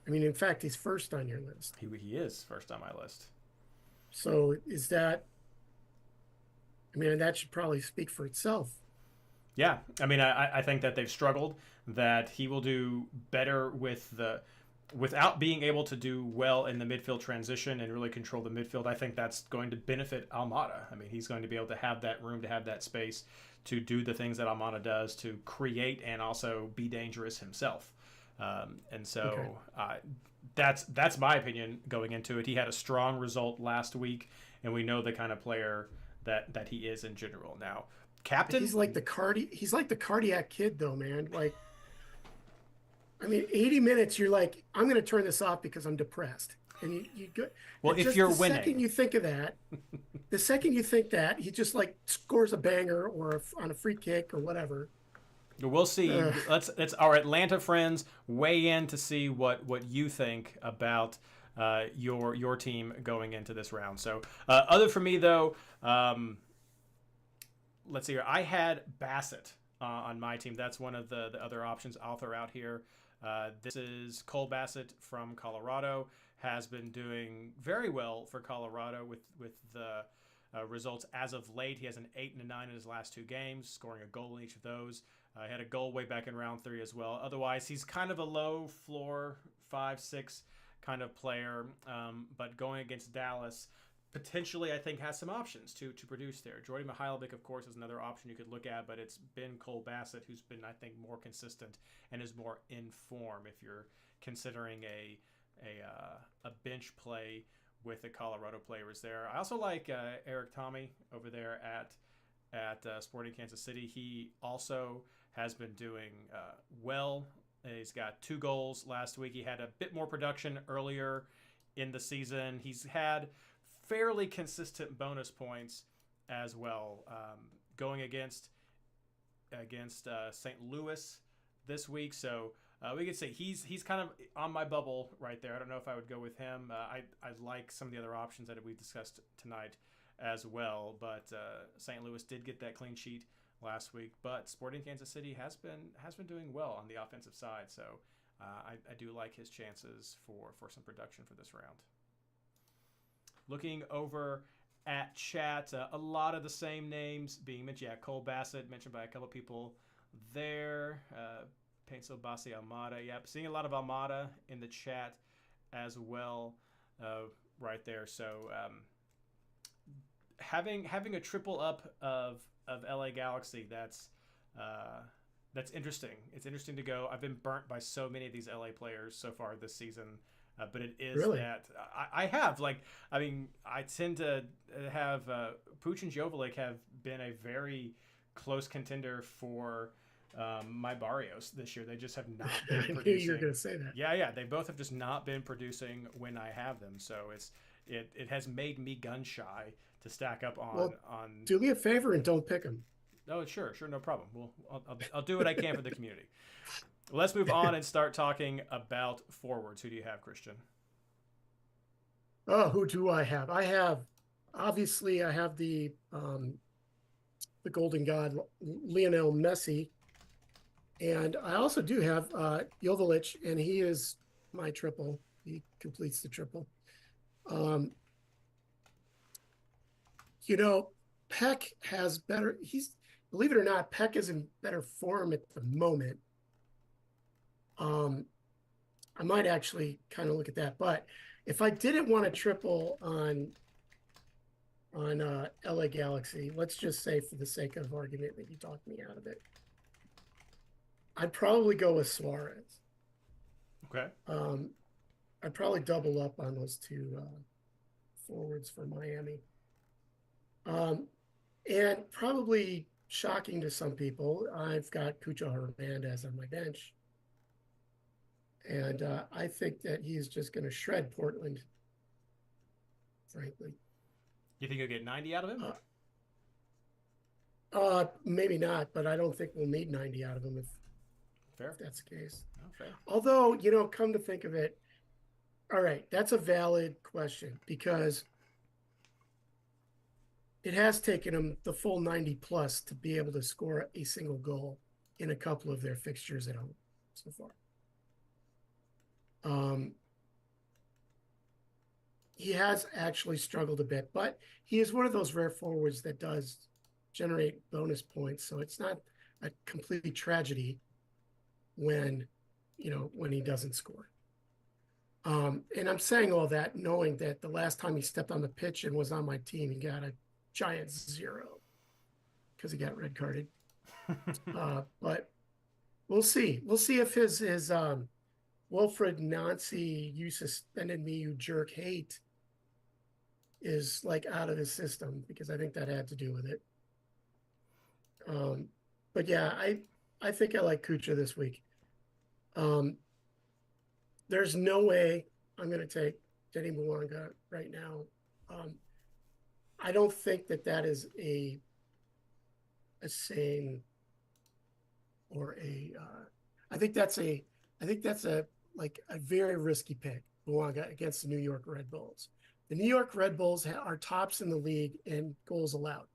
I mean, in fact, he's first on your list. He is first on my list. So is that? I mean, that should probably speak for itself. Yeah, I mean, I think that they've struggled. That he will do better without being able to do well in the midfield transition and really control the midfield. I think that's going to benefit Almada. I mean, he's going to be able to have that room, to have that space to do the things that Almada does, to create and also be dangerous himself. And so that's my opinion going into it. He had a strong result last week, and we know the kind of player that he is in general. Now, captain, he's like the cardiac kid, though, man. Like, I mean, 80 minutes, you're like, I'm going to turn this off because I'm depressed. And you go. Well, if you're winning, the second you think of that, the second you think that, he just like scores a banger or on a free kick or whatever. We'll see. Uh, Let's our Atlanta friends weigh in to see what you think about your team going into this round. So other for me though, let's see here. I had Bassett on my team. That's one of the other options I'll throw out here. This is Cole Bassett from Colorado. Has been doing very well for Colorado with the results as of late. He has an 8 and a 9 in his last 2 games, scoring a goal in each of those. He had a goal way back in round 3 as well. Otherwise, he's kind of a low floor 5-6 kind of player, but going against Dallas, potentially I think has some options to produce there. Jordy Mihailovic, of course, is another option you could look at, but it's been Cole Bassett who's been, I think, more consistent and is more in form if you're considering a bench play with the Colorado players there. I also like Eric Tommy over there at Sporting Kansas City. He also has been doing well. He's got 2 goals last week. He had a bit more production earlier in the season. He's had fairly consistent bonus points as well. Going against St. Louis this week, so we could say he's kind of on my bubble right there. I don't know if I would go with him. I like some of the other options that we've discussed tonight as well, but St. Louis did get that clean sheet last week. But Sporting Kansas City has been doing well on the offensive side, so I do like his chances for some production for this round. Looking over at chat, a lot of the same names being mentioned. Yeah, Cole Bassett mentioned by a couple people there. Penso Bassi Almada. Yep, seeing a lot of Almada in the chat as well right there. So having a triple up of LA Galaxy, that's interesting. It's interesting to go. I've been burnt by so many of these LA players so far this season. But it is really? that I have I tend to have Pooch and Joveljic have been a very close contender for my Barrios this year. They just have not been I producing. knew you were going to say that. Yeah. They both have just not been producing when I have them. So it has made me gun shy to stack up on. Do me a favor and don't pick them. Oh, sure, no problem. I'll do what I can for the community. Let's move on and start talking about forwards. Who do you have, Christian? Oh, who do I have? Obviously I have the Golden God, Lionel Messi. And I also do have Joveljic, and he is my triple. He completes the triple. Peck has better. Believe it or not, Peck is in better form at the moment. I might actually kind of look at that, but if I didn't want to triple on LA Galaxy, let's just say for the sake of argument that you talked me out of it, I'd probably go with Suarez. Okay. I'd probably double up on those 2 forwards for Miami. And probably shocking to some people, I've got Cucho Hernandez on my bench. And I think that he's just going to shred Portland, frankly. You think you'll get 90 out of him? Maybe not, but I don't think we'll need 90 out of him if that's the case. Oh, fair. Although, come to think of it, all right, that's a valid question because it has taken him the full 90 plus to be able to score a single goal in a couple of their fixtures at home so far. He has actually struggled a bit, but he is one of those rare forwards that does generate bonus points. So it's not a complete tragedy when he doesn't score. And I'm saying all that knowing that the last time he stepped on the pitch and was on my team, he got a giant 0 because he got red carded. But we'll see. We'll see if his Wilfred Nancy, you suspended me, you jerk hate is like out of the system, because I think that had to do with it. But yeah, I think I like Kucha this week. There's no way I'm going to take Denny Mwanga right now. I don't think that is a sane or I think that's a like a very risky pick, Bouanga against the New York Red Bulls. The New York Red Bulls are tops in the league in goals allowed,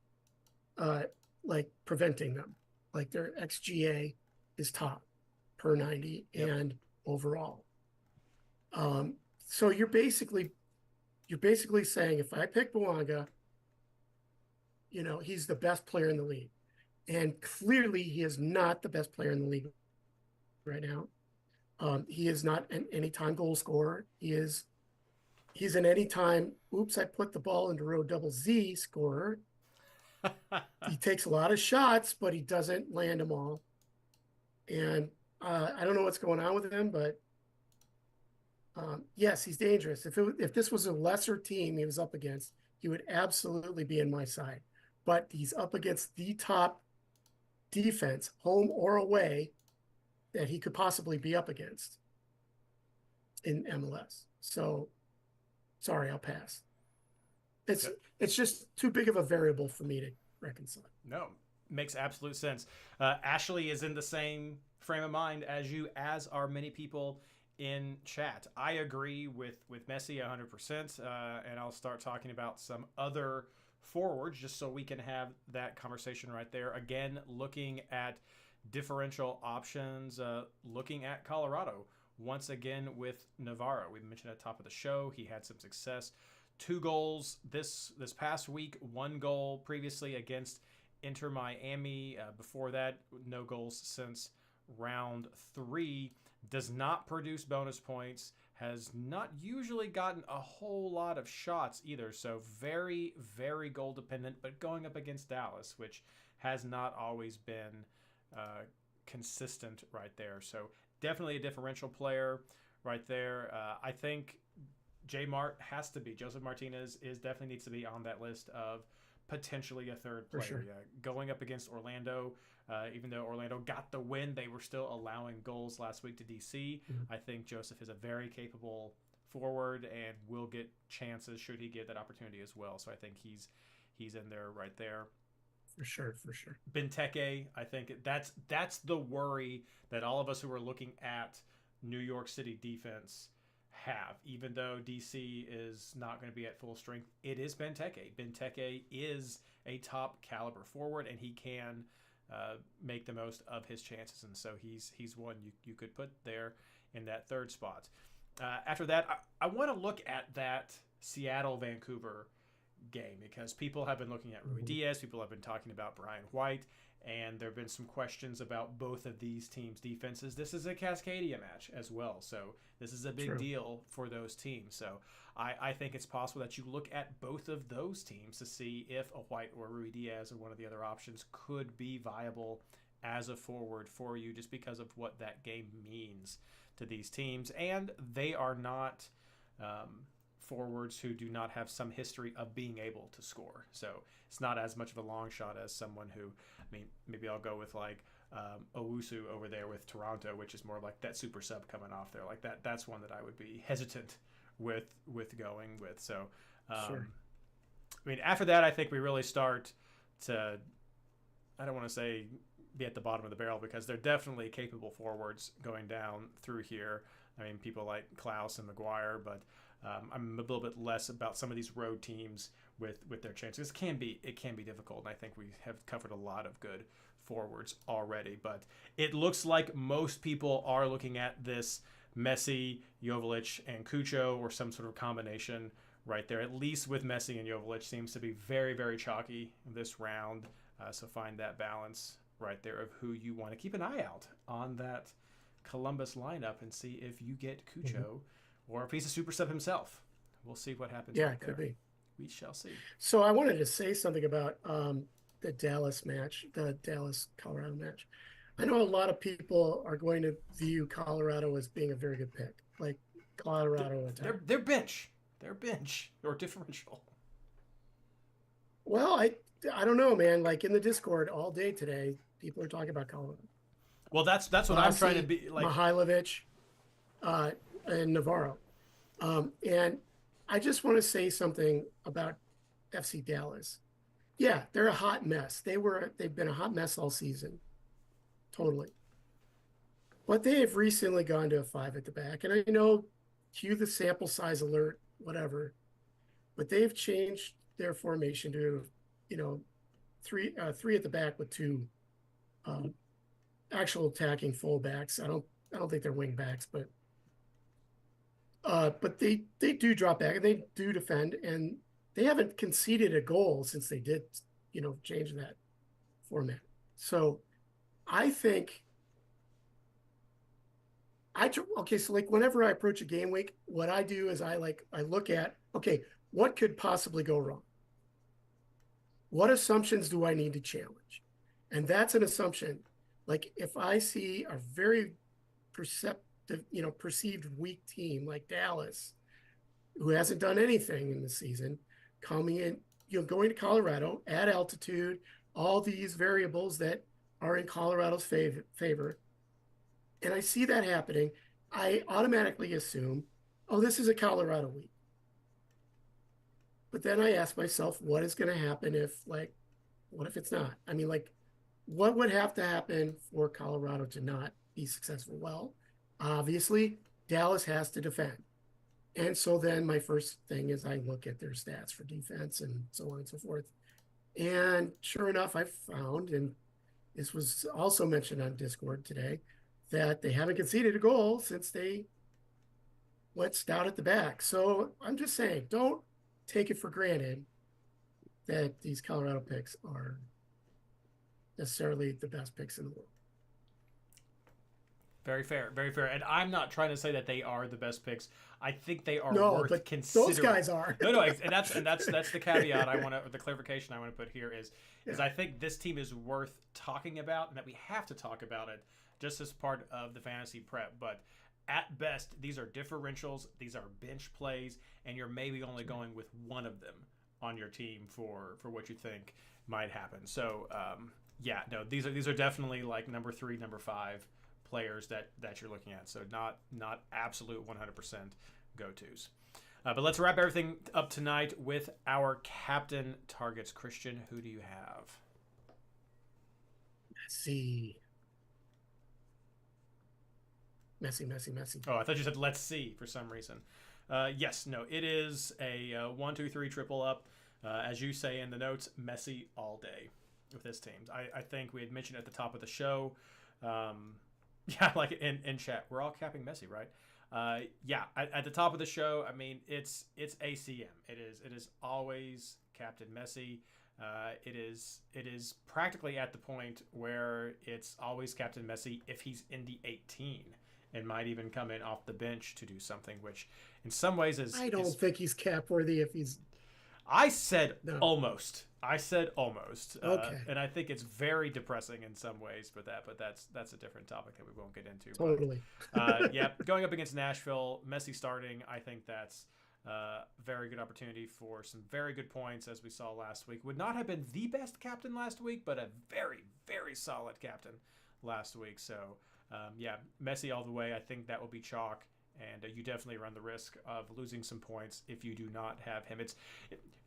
uh, like preventing them. Like their XGA is top per 90 Yep. and overall. So you're basically saying if I pick Bouanga, he's the best player in the league. And clearly he is not the best player in the league right now. He is not an anytime goal scorer. He's an anytime, oops, I put the ball into row double Z scorer. He takes a lot of shots, but he doesn't land them all. And I don't know what's going on with him, but yes, he's dangerous. If this was a lesser team he was up against, he would absolutely be in my side. But he's up against the top defense, home or away, that he could possibly be up against in MLS. So, sorry, I'll pass. It's just too big of a variable for me to reconcile. No, makes absolute sense. Ashley is in the same frame of mind as you, as are many people in chat. I agree with Messi 100%, and I'll start talking about some other forwards just so we can have that conversation right there. Again, looking at differential options, looking at Colorado once again with Navarro. We mentioned at the top of the show he had some success. 2 goals this past week, 1 goal previously against Inter Miami. Before that, no goals since round 3. Does not produce bonus points. Has not usually gotten a whole lot of shots either. So very, very goal dependent, but going up against Dallas, which has not always been consistent right there. So definitely a differential player right there. I think J Mart has to be. Joseph Martinez definitely needs to be on that list of potentially a third player. Sure. Yeah, going up against Orlando, even though Orlando got the win, they were still allowing goals last week to DC. Mm-hmm. I think Joseph is a very capable forward and will get chances should he get that opportunity as well. So I think he's in there right there. For sure. Benteke, I think that's the worry that all of us who are looking at New York City defense have. Even though DC is not going to be at full strength, it is Benteke. Benteke is a top caliber forward, and he can make the most of his chances. And so he's one you could put there in that third spot. After that, I want to look at that Seattle-Vancouver game because people have been looking at Rui Diaz, people have been talking about Brian White, and there have been some questions about both of these teams' defenses. This is a Cascadia match as well, so this is a big deal for those teams. So I think it's possible that you look at both of those teams to see if a White or Rui Diaz or one of the other options could be viable as a forward for you just because of what that game means to these teams. And they are not forwards who do not have some history of being able to score. So it's not as much of a long shot as someone who, I mean, maybe I'll go with like Owusu over there with Toronto, which is more like that super sub coming off there. Like that's one that I would be hesitant with going with. So, Sure. I mean, after that, I think we really start to, I don't want to say be at the bottom of the barrel because they're definitely capable forwards going down through here. I mean, people like Klaus and McGuire, but I'm a little bit less about some of these road teams with their chances. It can be difficult, and I think we have covered a lot of good forwards already. But it looks like most people are looking at this Messi, Joveljic, and Cucho, or some sort of combination right there. At least with Messi and Joveljic, seems to be very, very chalky this round. So find that balance right there of who you want to keep an eye out on that Columbus lineup and see if you get Cucho or if he's a super sub himself. We'll see what happens. Yeah, right it could there. be. We shall see. So I wanted to say something about the Dallas match, the Dallas-Colorado match. I know a lot of people are going to view Colorado as being a very good pick, like Colorado attack. They're bench. They're bench or differential. Well, I don't know, man. Like in the Discord all day today, people are talking about Colorado. Well, that's what I'm trying to be like. Mihailovic, and Navarro, and I just want to say something about FC Dallas. Yeah, they're a hot mess. They've been a hot mess all season. Totally. but they have recently gone to a 5 at the back. And I know, cue the sample size alert, whatever, but they've changed their formation to, you know, three at the back with two um, actual attacking fullbacks. I don't think they're wing backs, but they do drop back and they do defend, and they haven't conceded a goal since they did, change that format. So I think okay, so like whenever I approach a game week, what I do is I look at, okay, what could possibly go wrong? What assumptions do I need to challenge? And that's an assumption. Like if I see a very perceived weak team like Dallas, who hasn't done anything in the season, coming in, going to Colorado at altitude, all these variables that are in Colorado's favor, and I see that happening, I automatically assume, oh, this is a Colorado week. But then I ask myself, what is going to happen what if it's not? I mean, like, what would have to happen for Colorado to not be successful? Well, obviously, Dallas has to defend. And so then my first thing is I look at their stats for defense and so on and so forth. And sure enough, I found, and this was also mentioned on Discord today, that they haven't conceded a goal since they went stout at the back. So I'm just saying, don't take it for granted that these Colorado picks are necessarily the best picks in the world. Very fair, very fair. And I'm not trying to say that they are the best picks. I think they are worth but considering. Those guys are. No, and that's the caveat the clarification I want to put here is I think this team is worth talking about, and that we have to talk about it just as part of the fantasy prep. But at best, these are differentials, these are bench plays, and you're maybe only going with one of them on your team for what you think might happen. So these are definitely like number 3, number 5 players that you're looking at. So not absolute 100% go-tos. But let's wrap everything up tonight with our captain targets. Christian, who do you have? Messi. Oh, I thought you said let's see for some reason. Yes, no, it is a 1, 2, 3 triple up. As you say in the notes, Messi all day with this team. I think we had mentioned at the top of the show. Like in chat, we're all capping Messi, right? At the top of the show, I mean, it's ACM. It is always Captain Messi. It is practically at the point where it's always Captain Messi if he's in the 18 and might even come in off the bench to do something, which in some ways is... I don't think he's cap worthy if he's... I said almost. Okay. And I think it's very depressing in some ways for that, but that's a different topic that we won't get into. Totally. But, going up against Nashville, Messi starting, I think that's a very good opportunity for some very good points, as we saw last week. Would not have been the best captain last week, but a very, very solid captain last week. So, Messi all the way. I think that will be chalk. And you definitely run the risk of losing some points if you do not have him.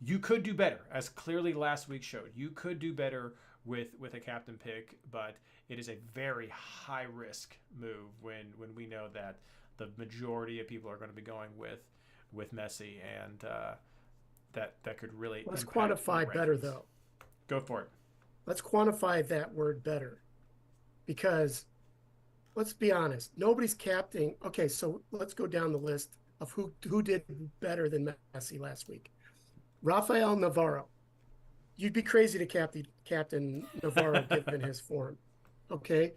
You could do better, as clearly last week showed. You could do better with a captain pick, but it is a very high risk move when we know that the majority of people are going to be going with Messi, and that could really... Let's quantify better, though. Go for it. Let's quantify that word better, because... let's be honest. Nobody's captaining. Okay, so let's go down the list of who did better than Messi last week. Rafael Navarro. You'd be crazy to captain Navarro given his form. Okay.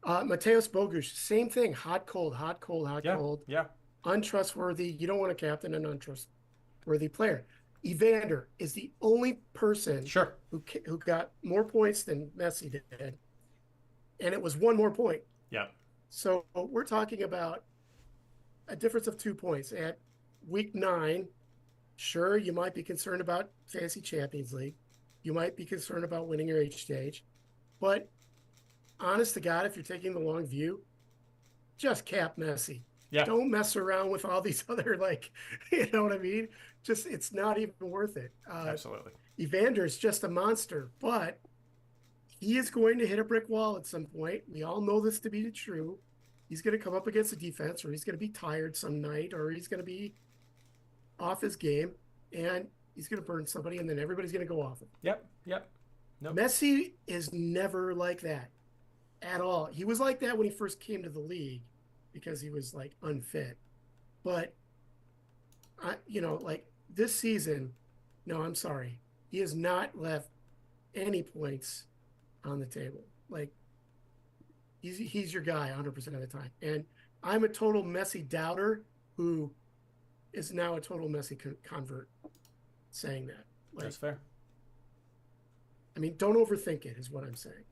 Mateus Bogusz, same thing. Hot, cold. Yeah. Untrustworthy. You don't want to captain an untrustworthy player. Evander is the only person who got more points than Messi did. And it was one more point. Yeah. So we're talking about a difference of 2 points at week 9. Sure, you might be concerned about Fantasy Champions League. You might be concerned about winning your H stage. But honest to God, if you're taking the long view, just cap Messi. Yeah. Don't mess around with all these other, you know what I mean? Just, it's not even worth it. Absolutely. Evander is just a monster, but he is going to hit a brick wall at some point. We all know this to be true. He's going to come up against the defense, or he's going to be tired some night, or he's going to be off his game, and he's going to burn somebody, and then everybody's going to go off him. Yep. Nope. Messi is never like that at all. He was like that when he first came to the league because he was like unfit. But like this season, no, I'm sorry. He has not left any points on the table. Like he's your guy 100% of the time. And I'm a total Messi doubter who is now a total Messi convert saying that. Like, that's fair. I mean, don't overthink it is what I'm saying.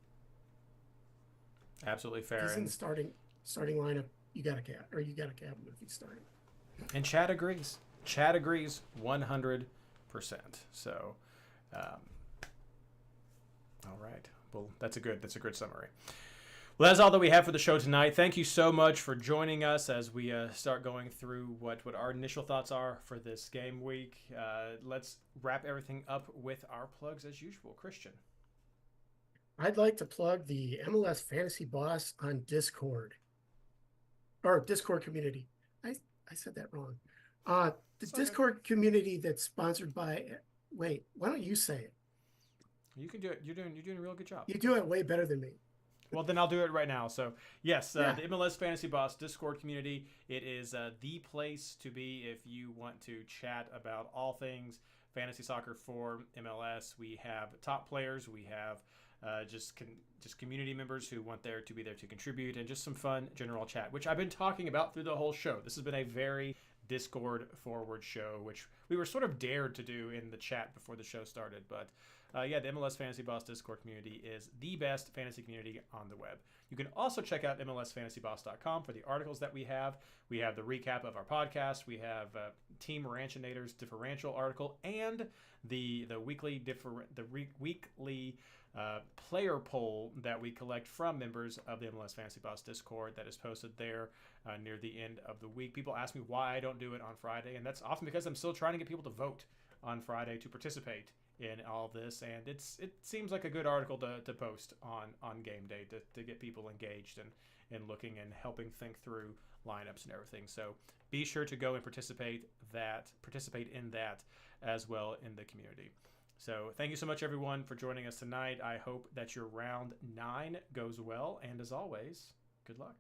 Absolutely fair. He's in the starting lineup. You got to cap him if he's starting. And Chad agrees. Chad agrees 100%. So, all right. Well, that's a good summary. Well, that's all that we have for the show tonight. Thank you so much for joining us as we start going through what our initial thoughts are for this game week. Let's wrap everything up with our plugs as usual. Christian. I'd like to plug the MLS Fantasy Boss on Discord. Or Discord community. I said that wrong. The Discord community that's sponsored by... Wait, why don't you say it? You can do it. You're doing a real good job. You do it way better than me. Well, then I'll do it right now. So, yes, the MLS Fantasy Boss Discord community, it is the place to be if you want to chat about all things fantasy soccer for MLS. We have top players. We have just community members who want to be there to contribute, and just some fun general chat, which I've been talking about through the whole show. This has been a very Discord forward show, which we were sort of dared to do in the chat before the show started. But the MLS Fantasy Boss Discord community is the best fantasy community on the web. You can also check out MLSFantasyBoss.com for the articles that we have. We have the recap of our podcast. We have Team Ranchinator's differential article, and the weekly player poll that we collect from members of the MLS Fantasy Boss Discord that is posted there near the end of the week. People ask me why I don't do it on Friday, and that's often because I'm still trying to get people to vote on Friday to participate in all this, and it seems like a good article to post on game day to get people engaged and looking and helping think through lineups and everything. So be sure to go and participate in that as well in the community. So thank you so much, everyone, for joining us tonight. I hope that your round 9 goes well, and as always, good luck.